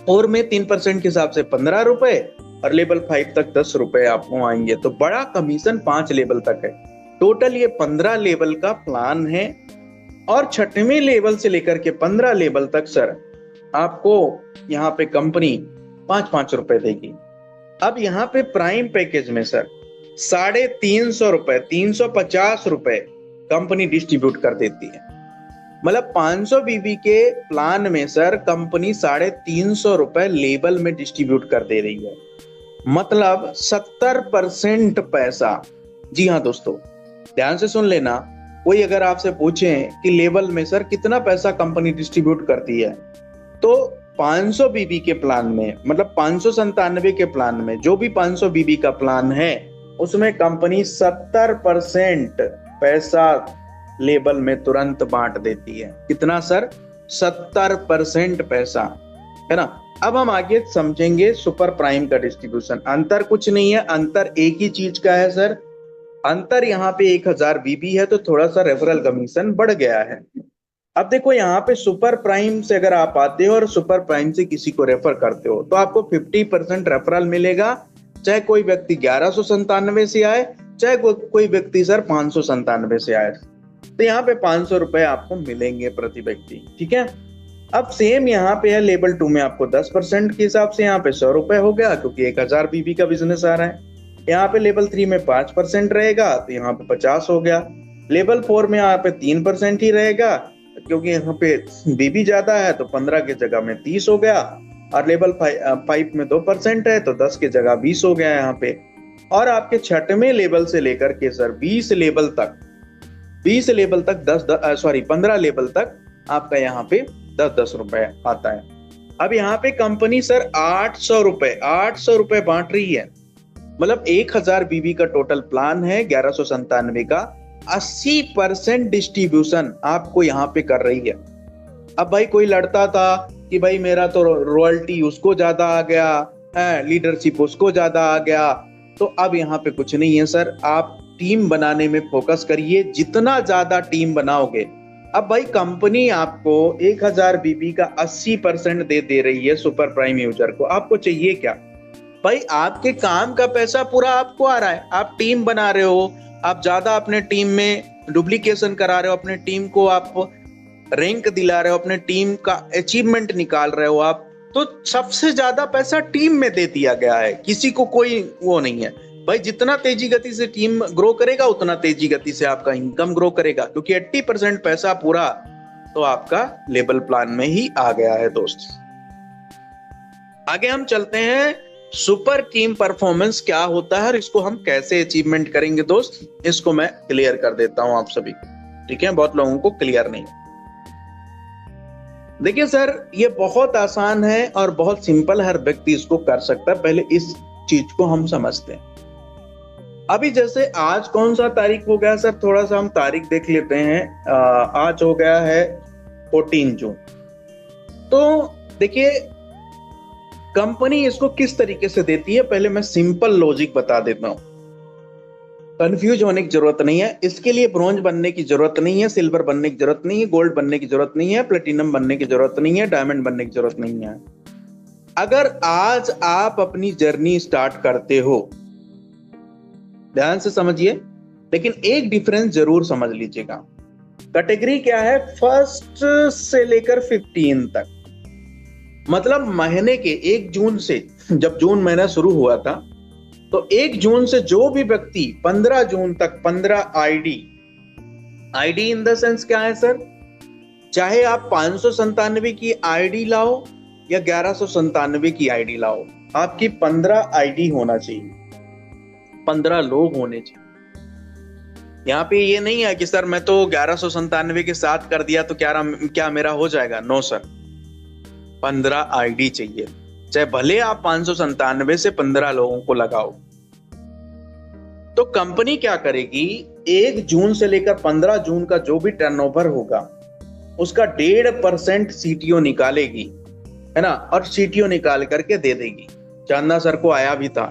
4 में 3% के हिसाब से 15 रुपए, और लेवल 5 तक 10 रुपए आपको आएंगे। तो बड़ा कमीशन 5 लेवल तक है। टोटल ये 15 लेवल का प्लान है, और 6वें लेवल से लेकर के 15 लेवल तक सर आपको यहाँ पे कंपनी 5-5 रुपए देगी। अब यहाँ पे प्राइम पैकेज में सर 350 रुपए, 350 रुपए कंपनी डिस्ट्रीब्यूट कर देती है। मतलब 500 बीबी के प्लान में सर कंपनी 350 रुपए लेवल में डिस्ट्रीब्यूट कर दे रही है। मतलब 70% पैसा। जी हाँ दोस्तों, ध्यान से सुन लेना। कोई अगर आपसे पूछे कि लेवल में सर कितना पैसा कंपनी डिस्ट्रीब्यूट करती है, तो 500 बीबी के प्लान में, मतलब 597 के प्लान में, जो भी 500 बीबी का प्लान है उसमें कंपनी 70% पैसा लेवल में तुरंत बांट देती है। कितना सर? 70% पैसा, है ना। अब हम आगे समझेंगे सुपर प्राइम का डिस्ट्रीब्यूशन। अंतर कुछ नहीं है, अंतर एक ही चीज का है सर। अंतर यहाँ पे 1000 बीबी है, तो थोड़ा सा रेफरल कमीशन बढ़ गया है। अब देखो यहाँ पे सुपर प्राइम से अगर आप आते हो और सुपर प्राइम से किसी को रेफर करते हो, तो आपको 50% रेफरल मिलेगा, चाहे कोई व्यक्ति 1197 से आए, चाहे कोई व्यक्ति सर 597 से आए। तो यहाँ पे 500 रुपए आपको मिलेंगे प्रति व्यक्ति, ठीक है। अब सेम यहाँ पे है लेवल 2 में आपको 10% के हिसाब से यहाँ पे 100 रुपए हो गया, क्योंकि 1000 बीबी का बिजनेस आ रहा है। यहाँ पे लेवल 3 में 5% रहेगा, तो यहाँ पे 50 हो गया। लेवल 4 में यहाँ पे 3% ही रहेगा, क्योंकि यहाँ पे बीबी ज्यादा है, तो 15 की जगह में 30 हो गया। और लेवल 5 में 2% है, तो 10 की जगह 20 हो गया यहाँ पे। और आपके 6वें लेवल से लेकर के सर 20 लेवल तक 15 लेवल तक आपका यहाँ पे 10-10 रुपए आता है। अब यहाँ पे कंपनी सर 800 रुपए बांट रही है। मतलब 1000 बीबी का टोटल प्लान है 1197 का, 80% डिस्ट्रीब्यूशन आपको यहाँ पे कर रही है। अब भाई कोई लड़ता था कि भाई मेरा तो रॉयल्टी उसको ज्यादा आ गया है, लीडरशिप उसको ज्यादा आ गया, तो अब यहाँ पे कुछ नहीं है सर। आप टीम बनाने में फोकस करिए, जितना ज्यादा टीम बनाओगे। अब भाई कंपनी आपको 1000 बीबी का 80% दे रही है सुपर प्राइम यूजर को। आपको चाहिए क्या भाई? आपके काम का पैसा पूरा आपको आ रहा है, आप टीम बना रहे हो, आप ज्यादा अपने टीम में डुप्लीकेशन करा रहे हो, अपने टीम को आप रैंक दिला रहे हो, अपने टीम का अचीवमेंट निकाल रहे हो आप, तो सबसे ज्यादा पैसा टीम में दे दिया गया है, किसी को कोई वो नहीं है भाई। जितना तेजी गति से टीम ग्रो करेगा, उतना तेजी गति से आपका इनकम ग्रो करेगा, क्योंकि 80% पैसा पूरा तो आपका लेवल प्लान में ही आ गया है दोस्त। आगे हम चलते हैं, सुपर टीम परफॉर्मेंस क्या होता है और इसको हम कैसे अचीवमेंट करेंगे दोस्त, इसको मैं क्लियर कर देता हूं आप सभी, ठीक है। बहुत लोगों को क्लियर नहीं। देखिए सर, ये बहुत आसान है और बहुत सिंपल, हर व्यक्ति इसको कर सकता है। पहले इस चीज को हम समझते हैं। अभी जैसे आज कौन सा तारीख हो गया सर, थोड़ा सा हम तारीख देख लेते हैं। आज हो गया है 14 जून। तो देखिए कंपनी इसको किस तरीके से देती है, पहले मैं सिंपल लॉजिक बता देता हूं, कंफ्यूज होने की जरूरत नहीं है। इसके लिए ब्रॉन्ज बनने की जरूरत नहीं है, सिल्वर बनने की जरूरत नहीं है, गोल्ड बनने की जरूरत नहीं है, प्लेटिनम बनने की जरूरत नहीं है, डायमंड बनने की जरूरत नहीं है। अगर आज आप अपनी जर्नी स्टार्ट करते हो, ध्यान से समझिए, लेकिन एक डिफरेंस जरूर समझ लीजिएगा। कैटेगरी क्या है, फर्स्ट से लेकर 15 तक, मतलब महीने के 1 जून से, जब जून महीना शुरू हुआ था तो 1 जून से जो भी व्यक्ति 15 जून तक 15 आईडी इन द सेंस क्या है सर, चाहे आप 597 की आईडी लाओ या 1197 की आईडी लाओ, आपकी 15 आईडी होना चाहिए, 15 लोग होने चाहिए। यहाँ पे ये नहीं है कि सर मैं तो 1197 के साथ कर दिया तो क्या मेरा हो जाएगा, नो सर, 15 आईडी चाहिए, चाहे भले आप 597 से 15 लोगों को लगाओ। तो कंपनी क्या करेगी, 1 जून से लेकर 15 जून का जो भी टर्नओवर होगा उसका 1.5% सीटीओ निकालेगी, है ना, और सीटीओ निकाल करके दे देगी। चांदना सर को आया भी था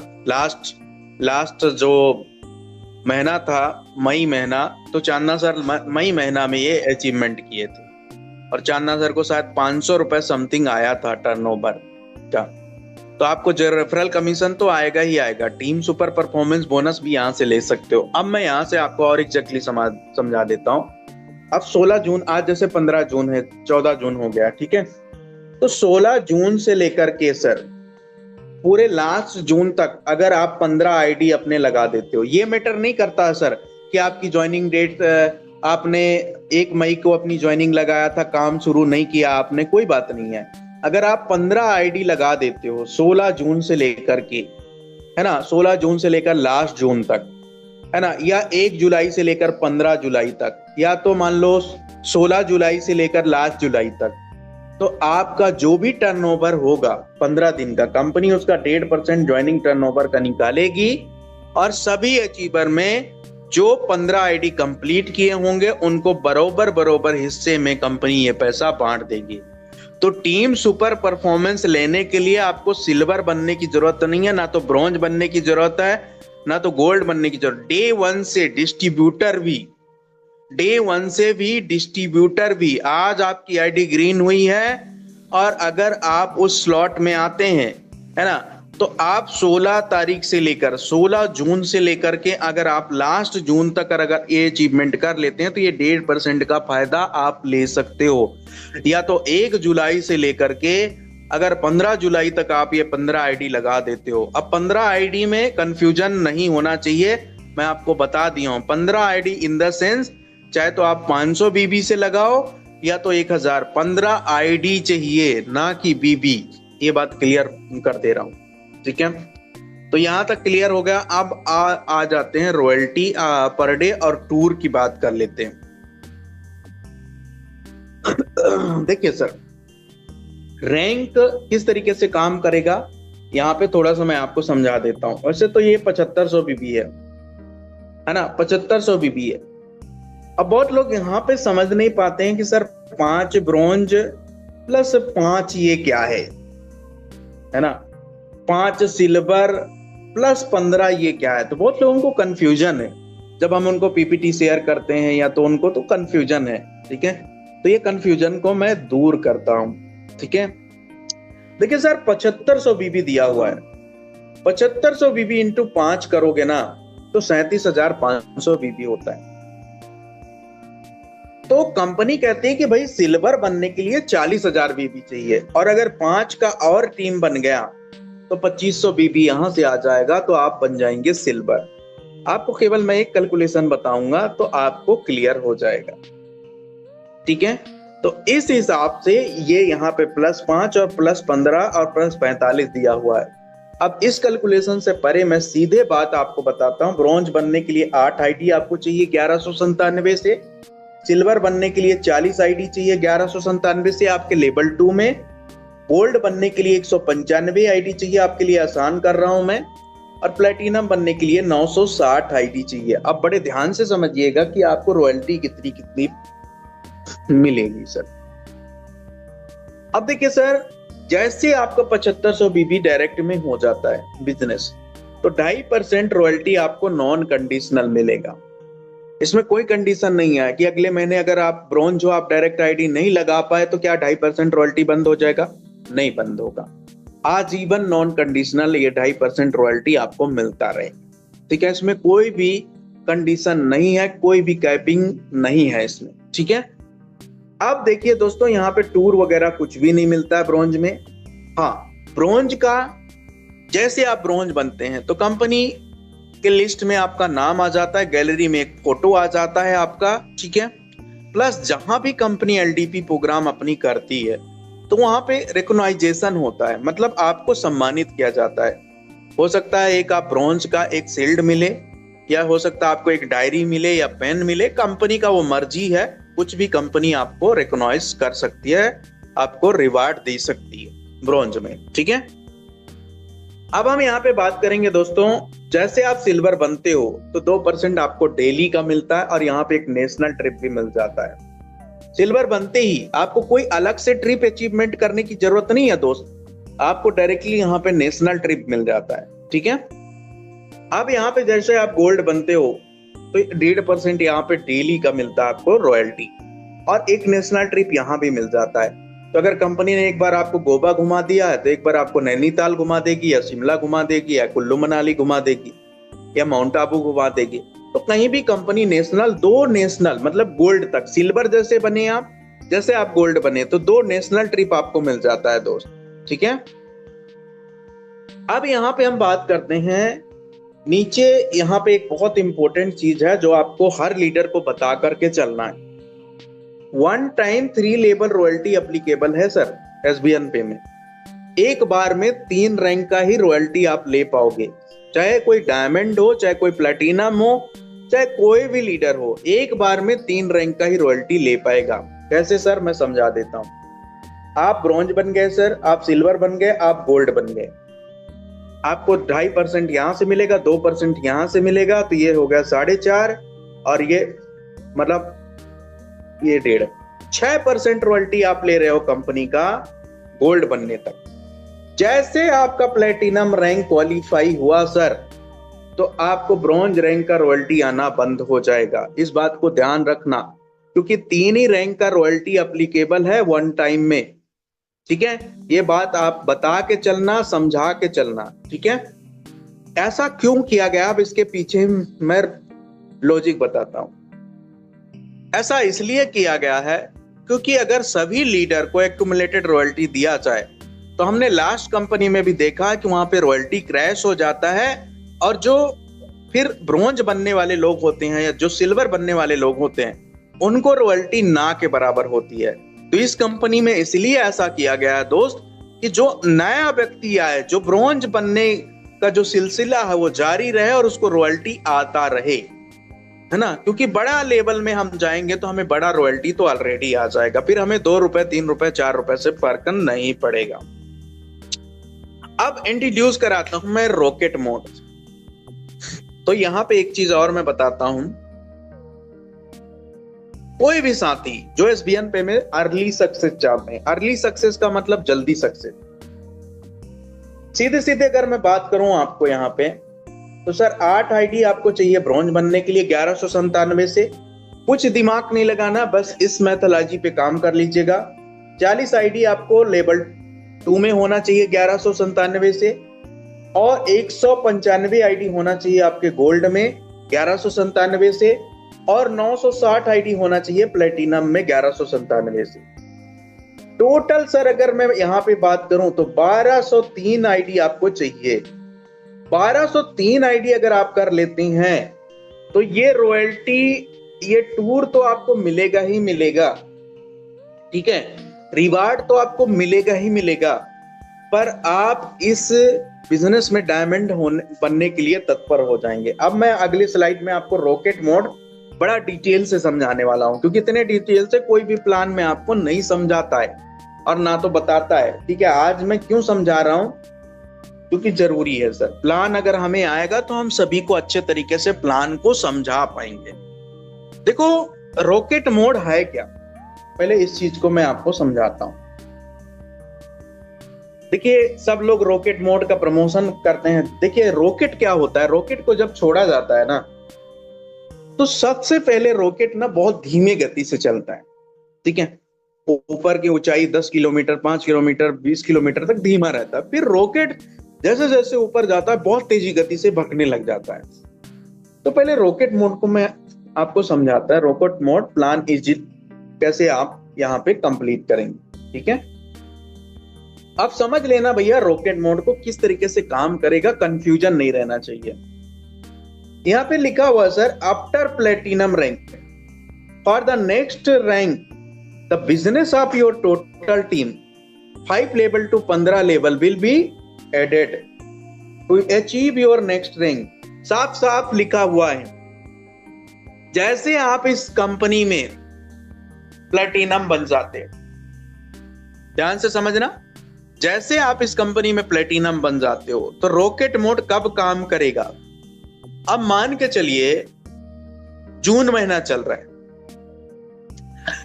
लास्ट जो महीना था, मई महीना, तो चांदना सर मई महीना में ये अचीवमेंट किए थे और चांदना सर को शायद 500 रुपए समथिंग आया था टर्नओवर का। तो आपको जो रेफरल कमीशन तो आएगा ही आएगा, टीम सुपर परफॉर्मेंस बोनस भी यहाँ से ले सकते हो। अब मैं यहाँ से आपको और एग्जैक्टली समझा देता हूँ। अब 16 जून, आज जैसे 15 जून है, 14 जून हो गया, ठीक है, तो 16 जून से लेकर के सर पूरे लास्ट जून तक अगर आप 15 आईडी अपने लगा देते हो, ये मैटर नहीं करता है सर कि आपकी ज्वाइनिंग डेट, आपने 1 मई को अपनी ज्वाइनिंग लगाया था, काम शुरू नहीं किया आपने, कोई बात नहीं है। अगर आप 15 आईडी लगा देते हो 16 जून से लेकर के, है ना, 16 जून से लेकर लास्ट जून तक, है ना, या 1 जुलाई से लेकर 15 जुलाई तक, या तो मान लो 16 जुलाई से लेकर लास्ट जुलाई तक, तो आपका जो भी टर्नओवर होगा 15 दिन का, कंपनी उसका 1.5% ज्वाइनिंग टर्नओवर का निकालेगी और सभी अचीवर में जो 15 आईडी कंप्लीट किए होंगे उनको बरोबर हिस्से में कंपनी ये पैसा बांट देगी। तो टीम सुपर परफॉर्मेंस लेने के लिए आपको सिल्वर बनने की जरूरत नहीं है, ना तो ब्रॉन्ज बनने की जरूरत है, ना तो गोल्ड बनने की जरूरत। डे 1 से डिस्ट्रीब्यूटर भी आज आपकी आईडी ग्रीन हुई है और अगर आप उस स्लॉट में आते हैं, है ना, तो आप 16 तारीख से लेकर 16 जून से लेकर के अगर आप लास्ट जून तक अगर ये अचीवमेंट कर लेते हैं तो ये 1.5% का फायदा आप ले सकते हो। या तो 1 जुलाई से लेकर के अगर 15 जुलाई तक आप ये 15 आईडी लगा देते हो। अब 15 आईडी में कंफ्यूजन नहीं होना चाहिए, मैं आपको बता दिया हूं, 15 आईडी इन द सेंस चाहे तो आप 500 बीबी से लगाओ या तो 1000, 15 आईडी चाहिए, ना कि बीबी। ये बात क्लियर कर दे रहा हूं, ठीक है। तो यहां तक क्लियर हो गया। अब आ जाते हैं रॉयल्टी पर डे और टूर की बात कर लेते हैं। देखिए सर, रैंक किस तरीके से काम करेगा यहाँ पे थोड़ा सा मैं आपको समझा देता हूं। वैसे तो ये 7500 बीबी है ना, 7500 बीबी है। अब बहुत लोग यहाँ पे समझ नहीं पाते हैं कि सर 5 ब्रॉन्ज प्लस 5 ये क्या है ना, 5 सिल्वर प्लस 15 ये क्या है। तो बहुत लोगों को कंफ्यूजन है, जब हम उनको पीपीटी शेयर करते हैं या तो उनको तो कंफ्यूजन है, ठीक है। तो ये कंफ्यूजन को मैं दूर करता हूं, ठीक है। देखिए सर, 7500 बीबी दिया हुआ है, 7500 बीबी इंटू 5 करोगे ना तो 37,500 बीबी होता है। तो कंपनी कहती है कि भाई सिल्वर बनने के लिए 40,000 बीबी चाहिए और अगर 5 का और टीम बन गया तो 2500 बीबी यहां से आ जाएगा, तो आप बन जाएंगे सिल्वर। आपको केवल मैं एक कैलकुलेशन बताऊंगा तो आपको क्लियर हो जाएगा, ठीक है। तो इस हिसाब से ये यहाँ पे +5 और +15 और +45 दिया हुआ है। अब इस कैलकुलेशन से परे मैं सीधे बात आपको बताता हूँ। ब्रॉन्ज बनने के लिए 8 आईडी आपको चाहिए 1197 से, सिल्वर बनने के लिए 40 आईडी चाहिए 1197 से आपके लेवल 2 में, गोल्ड बनने के लिए 195 आईडी चाहिए, आपके लिए आसान कर रहा हूं मैं, और प्लेटिनम बनने के लिए 960 आईडी चाहिए। अब बड़े ध्यान से समझिएगा कि आपको रॉयल्टी कितनी कितनी मिलेगी सर। अब देखिए सर, जैसे आपका 7500 बीबी डायरेक्ट में हो जाता है बिजनेस, तो 2.5% रॉयल्टी आपको नॉन कंडीशनल मिलेगा। इसमें कोई कंडीशन नहीं है कि अगले महीने अगर आप ब्रॉन्ज हो, आप डायरेक्ट आईडी नहीं लगा पाए तो क्या 2.5% रॉयल्टी बंद हो जाएगा? नहीं बंद होगा। आजीवन नॉन कंडीशनल ये 2.5% रॉयल्टी आपको मिलता रहे। ठीक है, इसमें कोई भी कंडीशन नहीं है, कोई भी कैपिंग नहीं है इसमें। ठीक है, अब देखिए दोस्तों, यहाँ पे टूर वगैरह कुछ भी नहीं मिलता है ब्रॉन्ज में। हाँ, ब्रॉन्ज का जैसे आप ब्रॉन्ज बनते हैं तो कंपनी के लिस्ट में आपका नाम आ जाता है, गैलरी में एक फोटो आ जाता है आपका। ठीक है, प्लस जहां भी कंपनी एलडीपी प्रोग्राम अपनी करती है तो वहां पे रिकॉग्नाइजेशन होता है, मतलब आपको सम्मानित किया जाता है। हो सकता है एक आप ब्रॉन्ज का एक शील्ड मिले, या हो सकता है आपको एक डायरी मिले या पेन मिले, कंपनी का वो मर्जी है। कुछ भी कंपनी आपको रिकॉग्नाइज कर सकती है, आपको रिवार्ड दे सकती है ब्रॉन्ज में। ठीक है, अब हम यहाँ पे बात करेंगे दोस्तों, जैसे आप सिल्वर बनते हो तो 2% आपको डेली का मिलता है और यहाँ पे एक नेशनल ट्रिप भी मिल जाता है। सिल्वर बनते ही आपको कोई अलग से ट्रिप अचीवमेंट करने की जरूरत नहीं है दोस्त, आपको डायरेक्टली यहाँ पे नेशनल ट्रिप मिल जाता है। ठीक है, अब यहाँ पे जैसे आप गोल्ड बनते हो तो 1.5% यहाँ पे डेली का मिलता है आपको रॉयल्टी, और एक नेशनल ट्रिप यहाँ भी मिल जाता है। तो अगर कंपनी ने एक बार आपको गोवा घुमा दिया है तो एक बार आपको नैनीताल घुमा देगी, या शिमला घुमा देगी, या कुल्लू मनाली घुमा देगी, या माउंट आबू घुमा देगी। तो कहीं भी कंपनी नेशनल, 2 नेशनल मतलब गोल्ड तक, सिल्वर जैसे बने आप, जैसे आप गोल्ड बने तो 2 नेशनल ट्रिप आपको मिल जाता है दोस्त। ठीक है, अब यहाँ पे हम बात करते हैं नीचे, यहाँ पे एक बहुत इंपॉर्टेंट चीज है जो आपको हर लीडर को बता करके चलना है। 1 टाइम 3 लेवल रॉयल्टी एप्लीकेबल है सर एसबीएन पे में। एक बार में 3 रैंक का ही रॉयल्टी आप ले पाओगे, चाहे कोई डायमंड हो, चाहे कोई प्लेटिनम हो, चाहे कोई भी लीडर हो, एक बार में 3 रैंक का ही रॉयल्टी ले पाएगा। कैसे सर, मैं समझा देता हूं। आप ब्रॉन्ज बन गए सर, आप सिल्वर बन गए, आप गोल्ड बन गए, आपको 2.5% यहां से मिलेगा, 2% यहां से मिलेगा, तो ये हो गया 4.5, और ये मतलब ये 1.5, 6% रॉयल्टी आप ले रहे हो कंपनी का गोल्ड बनने तक। जैसे आपका प्लेटिनम रैंक क्वालिफाई हुआ सर, तो आपको ब्रॉन्ज रैंक का रॉयल्टी आना बंद हो जाएगा। इस बात को ध्यान रखना, क्योंकि 3 ही रैंक का रॉयल्टी एप्लीकेबल है 1 टाइम में। ठीक है, ये बात आप बता के चलना, समझा के चलना। ठीक है, ऐसा क्यों किया गया, अब इसके पीछे मैं लॉजिक बताता हूं। ऐसा इसलिए किया गया है क्योंकि अगर सभी लीडर को एक्यूमुलेटेड रॉयल्टी दिया जाए तो हमने लास्ट कंपनी में भी देखा कि वहां पे रॉयल्टी क्रैश हो जाता है, और जो फिर ब्रॉन्ज बनने वाले लोग होते हैं या जो सिल्वर बनने वाले लोग होते हैं उनको रॉयल्टी ना के बराबर होती है। तो इस कंपनी में इसलिए ऐसा किया गया है दोस्त कि जो नया व्यक्ति आए, जो ब्रॉन्ज बनने का जो सिलसिला है वो जारी रहे और उसको रॉयल्टी आता रहे, है ना। क्योंकि बड़ा लेवल में हम जाएंगे तो हमें बड़ा रॉयल्टी तो ऑलरेडी आ जाएगा, फिर हमें 2 रुपए 3 रुपए 4 रुपए से फर्क नहीं पड़ेगा। अब इंट्रोड्यूस कराता हूं मैं रॉकेट मोड। तो यहां पे एक चीज और मैं बताता हूं, कोई भी साथी जो एसबीएन पे में अर्ली सक्सेस चाहते हैं, अर्ली सक्सेस का मतलब जल्दी सक्सेस, सीधे सीधे अगर मैं बात करूं आपको यहाँ पे, तो सर 8 आईडी आपको चाहिए ब्रॉन्ज बनने के लिए 1197 से। कुछ दिमाग नहीं लगाना, बस इस मैथोलॉजी पे काम कर लीजिएगा। 40 आईडी आपको लेवल 2 में होना चाहिए 1197 से, और 195 आईडी होना चाहिए आपके गोल्ड में 1197 से, और 960 आईडी होना चाहिए प्लेटिनम में 1197 से। टोटल सर अगर मैं यहाँ पे बात करूं तो 1203 आईडी आपको चाहिए। 1203 आईडी अगर आप कर लेते हैं तो ये रॉयल्टी, ये टूर तो आपको मिलेगा ही मिलेगा, ठीक है, रिवार्ड तो आपको मिलेगा ही मिलेगा, पर आप इस बिजनेस में डायमंड बनने के लिए तत्पर हो जाएंगे। अब मैं अगली स्लाइड में आपको रॉकेट मोड बड़ा डिटेल से समझाने वाला हूं, क्योंकि इतने डिटेल से कोई भी प्लान में आपको नहीं समझाता है और ना तो बताता है। ठीक है, आज मैं क्यों समझा रहा हूं, क्योंकि जरूरी है सर। प्लान अगर हमें आएगा तो हम सभी को अच्छे तरीके से प्लान को समझा पाएंगे। देखो रॉकेट मोड है क्या, पहले इस चीज को मैं आपको समझाता हूं। देखिए सब लोग रॉकेट मोड का प्रमोशन करते हैं। देखिए रॉकेट क्या होता है, रॉकेट को जब छोड़ा जाता है ना तो सबसे पहले रॉकेट ना बहुत धीमे गति से चलता है, ठीक है। ऊपर की ऊंचाई 10 किलोमीटर, 5 किलोमीटर, 20 किलोमीटर तक धीमा रहता है। फिर रॉकेट जैसे जैसे ऊपर जाता है बहुत तेजी गति से भगने लग जाता है। तो पहले रॉकेट मोड को मैं आपको समझाता है, रॉकेट मोड प्लान इजी कैसे आप यहाँ पे कंप्लीट करेंगे, ठीक है। आप समझ लेना भैया रॉकेट मोड को किस तरीके से काम करेगा, कंफ्यूजन नहीं रहना चाहिए। यहाँ पे लिखा हुआ sir, after platinum rank for the next rank the business of your total team 5 level to 15 level will be added to achieve your next rank. साफ साफ लिखा हुआ है, जैसे आप इस कंपनी में प्लेटिनम बन जाते हैं, ध्यान से समझना, जैसे आप इस कंपनी में प्लेटिनम बन जाते हो तो रॉकेट मोड कब काम करेगा। अब मान के चलिए जून महीना चल रहा है,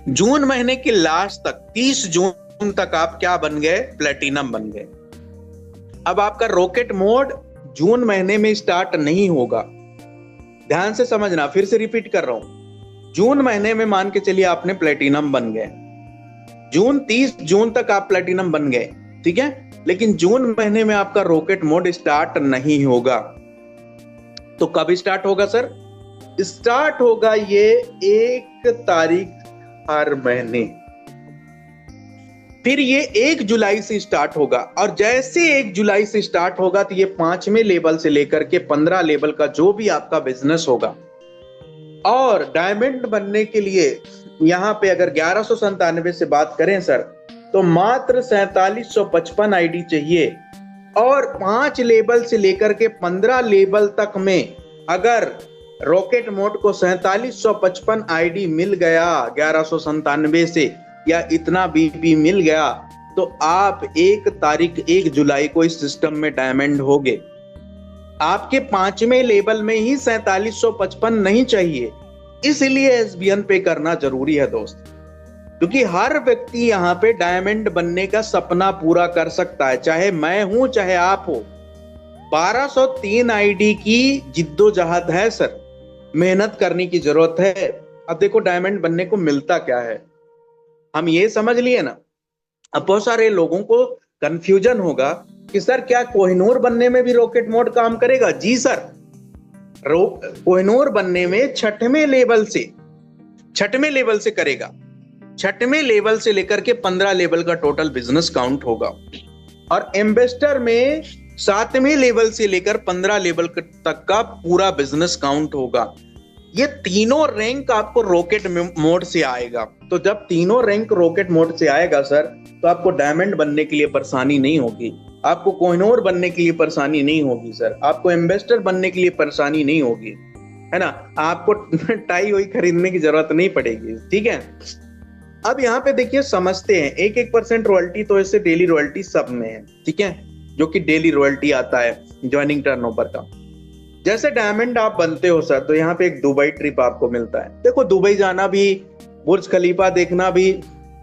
जून महीने की लास्ट तक 30 जून तक आप क्या बन गए, प्लेटिनम बन गए। अब आपका रॉकेट मोड जून महीने में स्टार्ट नहीं होगा, ध्यान से समझना, फिर से रिपीट कर रहा हूं। जून महीने में मान के चलिए आपने प्लेटिनम बन गए, 30 जून तक आप प्लेटिनम बन गए, ठीक है। लेकिन जून महीने में आपका रॉकेट मोड स्टार्ट नहीं होगा। तो कब स्टार्ट होगा सर, स्टार्ट होगा ये 1 तारीख हर महीने, फिर ये 1 जुलाई से स्टार्ट होगा। और जैसे 1 जुलाई से स्टार्ट होगा तो ये 5वें लेवल से लेकर के 15 लेवल का जो भी आपका बिजनेस होगा। और डायमंड बनने के लिए यहां पे अगर 1197 से बात करें सर तो मात्र 4755 आईडी चाहिए। और 5 लेवल से लेकर के 15 लेवल तक में अगर रॉकेट मोड को 4755 आईडी मिल गया 1197 से, या इतना बीपी मिल गया, तो आप 1 जुलाई को इस सिस्टम में डायमंड होगे। आपके 5वें लेवल में ही 4755 नहीं चाहिए, इसलिए एसबीएन पे करना जरूरी है दोस्त, क्योंकि हर व्यक्ति यहाँ पे डायमंड बनने का सपना पूरा कर सकता है, चाहे मैं हूं चाहे आप हो। 1203 आईडी की जिद्दोजहद है सर, मेहनत करने की जरूरत है। अब देखो डायमंड बनने को मिलता क्या है, हम ये समझ लिए ना। अब बहुत सारे लोगों को कंफ्यूजन होगा कि सर क्या कोहिनूर बनने में भी रॉकेट मोड काम करेगा। जी सर, कोहिनूर बनने में 6वें लेवल से करेगा, 6वें लेवल से लेकर के 15 लेवल का टोटल बिजनेस काउंट होगा। और एम्बेसडर में 7वें लेवल से लेकर 15 लेवल तक का पूरा बिजनेस काउंट होगा। ये तीनों रैंक आपको रॉकेट मोड से आएगा। तो जब तीनों रैंक रॉकेट मोड से आएगा सर तो आपको डायमंड बनने के लिए परेशानी नहीं होगी, आपको कोहिनूर बनने के लिए परेशानी नहीं होगी सर, आपको एम्बेसडर बनने के लिए परेशानी नहीं होगी, है ना। आपको टाई वही खरीदने की जरूरत नहीं पड़ेगी, ठीक है। अब यहाँ पे देखिए समझते हैं, 1% रॉयल्टी तो इससे डेली रॉयल्टी सब में है, ठीक है, जो कि डेली रॉयल्टी आता है ज्वाइनिंग टर्नओवर का। जैसे डायमंड आप बनते हो सर तो यहाँ पे एक दुबई ट्रिप आपको मिलता है। देखो दुबई जाना भी, बुर्ज खलीफा देखना भी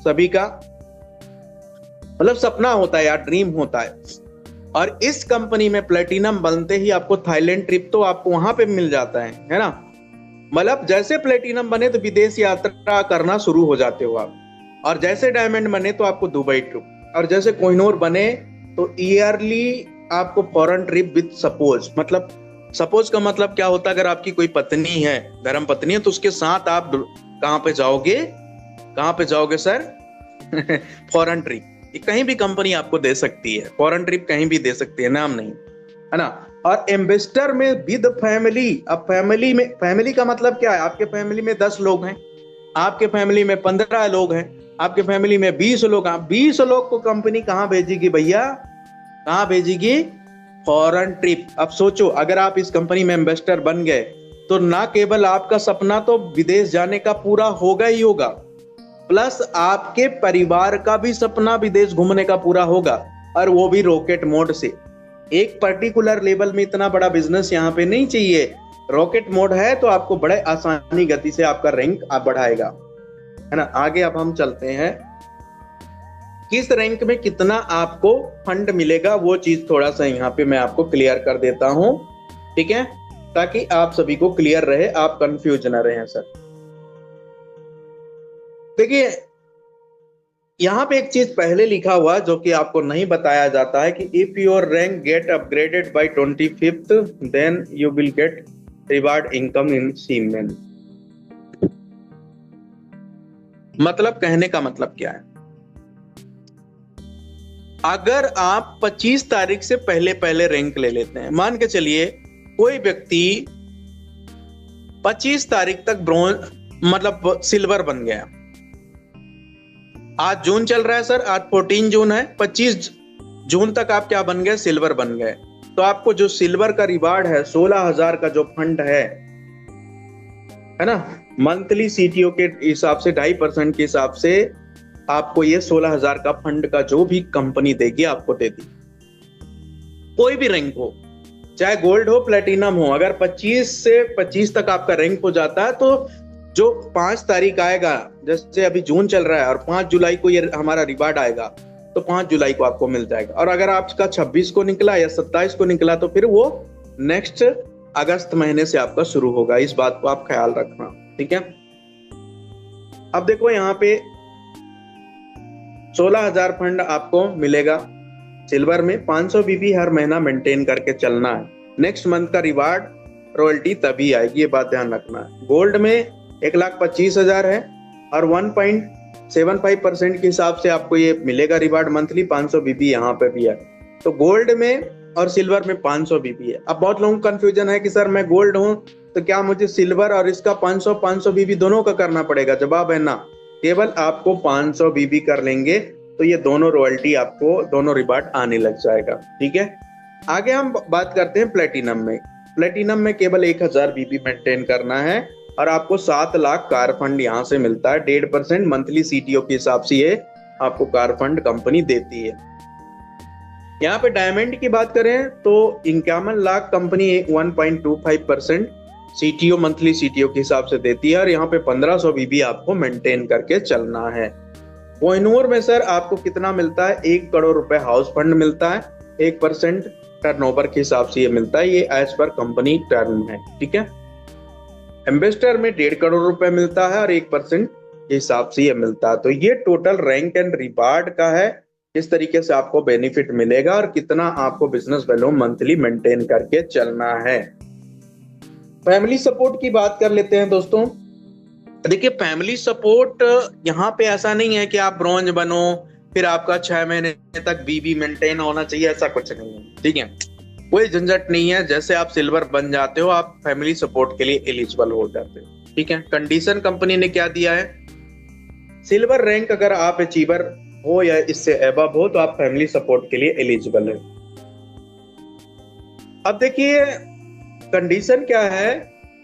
सभी का मतलब सपना होता है यार, ड्रीम होता है। और इस कंपनी में प्लेटिनम बनते ही आपको थाईलैंड ट्रिप तो आपको वहां पे मिल जाता है ना। मतलब जैसे प्लेटिनम बने तो विदेश यात्रा करना शुरू हो जाते हो आप, और जैसे डायमंड बने तो आपको दुबई ट्रिप, और जैसे कोहिनूर बने तो ईयरली आपको फॉरेन ट्रिप विद सपोज। मतलब सपोज का मतलब क्या होता है, अगर आपकी कोई पत्नी है, धर्म पत्नी है, तो उसके साथ आप कहां पे जाओगे सर फॉरेन ट्रिप। कहीं भी कंपनी आपको दे सकती है फॉरेन ट्रिप, कहीं भी दे सकती है, नाम नहीं, है ना। और एम्बेसडर में विद फैमिली। अब फैमिली का मतलब क्या है, आपके फैमिली में 10 लोग हैं, आपके फैमिली में 15 लोग हैं, आपके फैमिली में 20 लोग हैं। 20 लोग को कंपनी कहां भेजेगी भैया, कहां भेजेगी, फॉरेन ट्रिप। अब सोचो अगर आप इस कंपनी में एम्बेसडर बन गए तो ना केवल आपका सपना तो विदेश जाने का पूरा होगा ही होगा, प्लस आपके परिवार का भी सपना विदेश घूमने का पूरा होगा, और वो भी रॉकेट मोड से। एक पर्टिकुलर लेवल में इतना बड़ा बिजनेस यहाँ पे नहीं चाहिए। रॉकेट मोड है तो आपको बड़े आसानी गति से आपका रैंक आप बढ़ाएगा, है ना। आगे अब हम चलते हैं, किस रैंक में कितना आपको फंड मिलेगा वो चीज थोड़ा सा यहाँ पे मैं आपको क्लियर कर देता हूं, ठीक है, ताकि आप सभी को क्लियर रहे, आप कंफ्यूज ना रहे सर। देखिए यहाँ पे एक चीज पहले लिखा हुआ जो कि आपको नहीं बताया जाता है कि if your rank get upgraded by 25th then you will get reward income in cement. मतलब कहने का मतलब क्या है, अगर आप 25 तारीख से पहले पहले रैंक ले लेते हैं, मान के चलिए कोई व्यक्ति 25 तारीख तक ब्रॉन्ज मतलब सिल्वर बन गया, आज जून चल रहा है सर, आज 14 जून है, 25 जून तक आप क्या बन गए, सिल्वर बन गए, तो आपको जो सिल्वर का रिवार्ड है 16,000 का जो फंड है ना, मंथली सीटीओ के हिसाब से 2.5% के हिसाब से आपको ये 16,000 का फंड का जो भी कंपनी देगी आपको दे दी। कोई भी रैंक हो, चाहे गोल्ड हो प्लेटिनम हो, अगर 25 से 25 तक आपका रैंक हो जाता है तो जो 5 तारीख आएगा, जैसे अभी जून चल रहा है और 5 जुलाई को ये हमारा रिवार्ड आएगा, तो 5 जुलाई को आपको मिल जाएगा। और अगर आपका 26 को निकला या 27 को निकला तो फिर वो नेक्स्ट अगस्त महीने से आपका शुरू होगा। इस बात को आप ख्याल रखना, ठीक है। अब देखो यहाँ पे 16,000 फंड आपको मिलेगा सिल्वर में, 500 बीबी हर महीना मेंटेन करके चलना है। नेक्स्ट मंथ का रिवार्ड रॉयल्टी तभी आएगी, ये बात ध्यान रखना है। गोल्ड में 1,25,000 है और 1.75% के हिसाब से आपको ये मिलेगा रिवार्ड मंथली। 500 बीबी यहाँ पे भी है, तो गोल्ड में और सिल्वर में 500 बीबी है। अब बहुत लोगों को कंफ्यूजन है कि सर मैं गोल्ड हूं तो क्या मुझे सिल्वर और इसका 500 बीबी दोनों का करना पड़ेगा? जवाब है ना, केवल आपको 500 बीबी कर लेंगे तो ये दोनों रॉयल्टी आपको, दोनों रिवार्ड आने लग जाएगा, ठीक है। आगे हम बात करते हैं प्लेटिनम में। प्लेटिनम में केवल 1,000 बीबी मेंटेन करना है और आपको 7 लाख कार फंड यहाँ से मिलता है। 1.5% मंथली सीटीओ के हिसाब से ये आपको कार फंड कंपनी देती है। यहाँ पे डायमंड की बात करें तो 51 lakh company 1.25% CTO monthly CTO के हिसाब से देती है और यहाँ पे 1500 बीबी आपको मेंटेन करके चलना है। कोहिनूर में सर आपको कितना मिलता है, 1 करोड़ रुपए हाउस फंड मिलता है, 1% टर्नओवर के हिसाब से ये मिलता है, ये एज पर कंपनी टर्म है, ठीक है। एम्बेसडर में 1.5 करोड़ रुपए मिलता है और 1% के हिसाब से ये मिलता है। तो ये टोटल रैंक एंड रिवार्ड का है, किस तरीके से आपको बेनिफिट मिलेगा और कितना आपको बिजनेस वैल्यू मंथली मेंटेन करके चलना है। फैमिली सपोर्ट की बात कर लेते हैं दोस्तों। देखिए फैमिली सपोर्ट यहाँ पे ऐसा नहीं है कि आप ब्रॉन्ज बनो फिर आपका 6 महीने तक बीबी मेंटेन होना चाहिए, ऐसा कुछ नहीं है, ठीक है। कोई झंझट नहीं है, जैसे आप सिल्वर बन जाते हो आप फैमिली सपोर्ट के लिए एलिजिबल हो जाते हो, ठीक है। कंडीशन कंपनी ने क्या दिया है, सिल्वर रैंक अगर आप अचीवर हो या इससे एबव हो तो आप फैमिली सपोर्ट के लिए एलिजिबल है। अब देखिए कंडीशन क्या है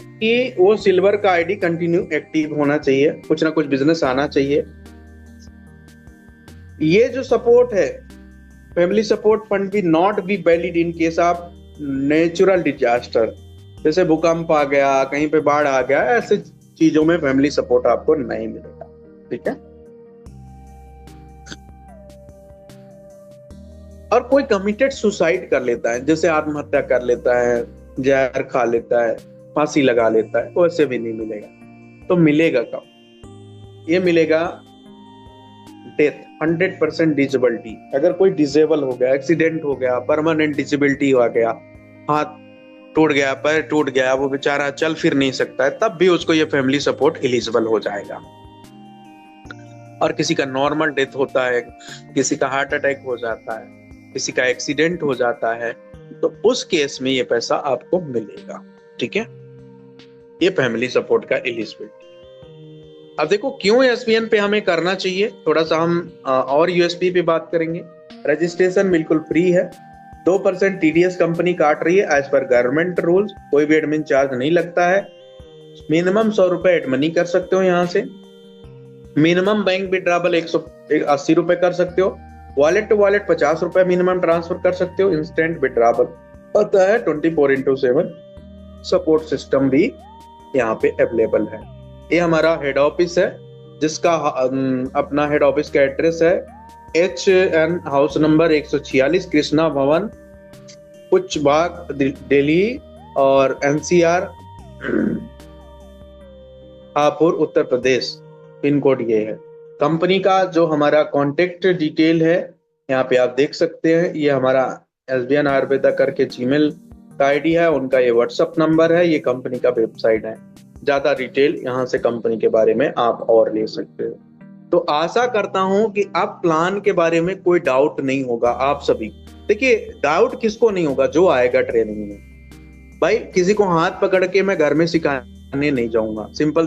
कि वो सिल्वर का आईडी कंटिन्यू एक्टिव होना चाहिए, कुछ ना कुछ बिजनेस आना चाहिए। ये जो सपोर्ट है फैमिली सपोर्ट फंड भी not be valid in case of natural disaster, जैसे भूकंप आ गया, कहीं पे बाढ़ आ गया, ऐसे चीजों में फैमिली सपोर्ट आपको नहीं मिलेगा, ठीक है। और कोई कमिटेड सुसाइड कर लेता है, जैसे आत्महत्या कर लेता है, जहर खा लेता है, फांसी लगा लेता है, वैसे भी नहीं मिलेगा। तो मिलेगा कब, ये मिलेगा डेथ, 100% डिसेबिलिटी। अगर कोई डिसेबल हो गया, एक्सीडेंट हो गया, परमानेंट डिसेबिलिटी हो गया, हाथ टूट गया, पैर टूट गया, वो बेचारा चल फिर नहीं सकता है, तब भी उसको ये फैमिली सपोर्ट एलिजिबल हो जाएगा। और किसी का नॉर्मल डेथ होता है, किसी का हार्ट अटैक हो जाता है, किसी का एक्सीडेंट हो जाता है, तो उस केस में ये पैसा आपको मिलेगा, ठीक है। ये फैमिली सपोर्ट का एलिजिबिलिटी। अब देखो क्यों एसपीएन पे हमें करना चाहिए, थोड़ा सा हम और यूएसपी पे बात करेंगे। रजिस्ट्रेशन बिल्कुल फ्री है, 2% टीडीएस कंपनी काट रही है एज पर गवर्नमेंट रूल्स, कोई भी एडमिन चार्ज नहीं लगता है। मिनिमम 100 रुपए एड मनी कर सकते हो यहाँ से, मिनिमम बैंक विड्रॉवल 180 रुपए कर सकते हो, वॉलेट टू वॉलेट 50 रुपए मिनिमम ट्रांसफर कर सकते हो। इंस्टेंट विड्रॉवल होता है 24/7। सपोर्ट सिस्टम भी यहाँ पे अवेलेबल है। ये हमारा हेड ऑफिस है, जिसका अपना हेड ऑफिस का एड्रेस है HN हाउस नंबर 146 कृष्णा भवन, उच्च बाग, दिल्ली, और NCR Hapur, Uttar Pradesh, pin code ये है। कंपनी का जो हमारा कॉन्टेक्ट डिटेल है यहाँ पे आप देख सकते हैं। ये हमारा SBN आयुर्वेदा करके जीमेल का आईडी है, उनका ये व्हाट्सएप नंबर है, ये कंपनी का वेबसाइट है। ज्यादा डिटेल यहाँ से कंपनी के बारे में आप और ले सकते हो। तो आशा करता हूं कि आप प्लान के बारे में कोई डाउट नहीं होगा आप सभी। देखिए, डाउट किसको नहीं होगा जो आएगा ट्रेनिंग में। भाई किसी को हाथ पकड़ के मैं घर में सिखाने नहीं जाऊंगा, सिंपल सी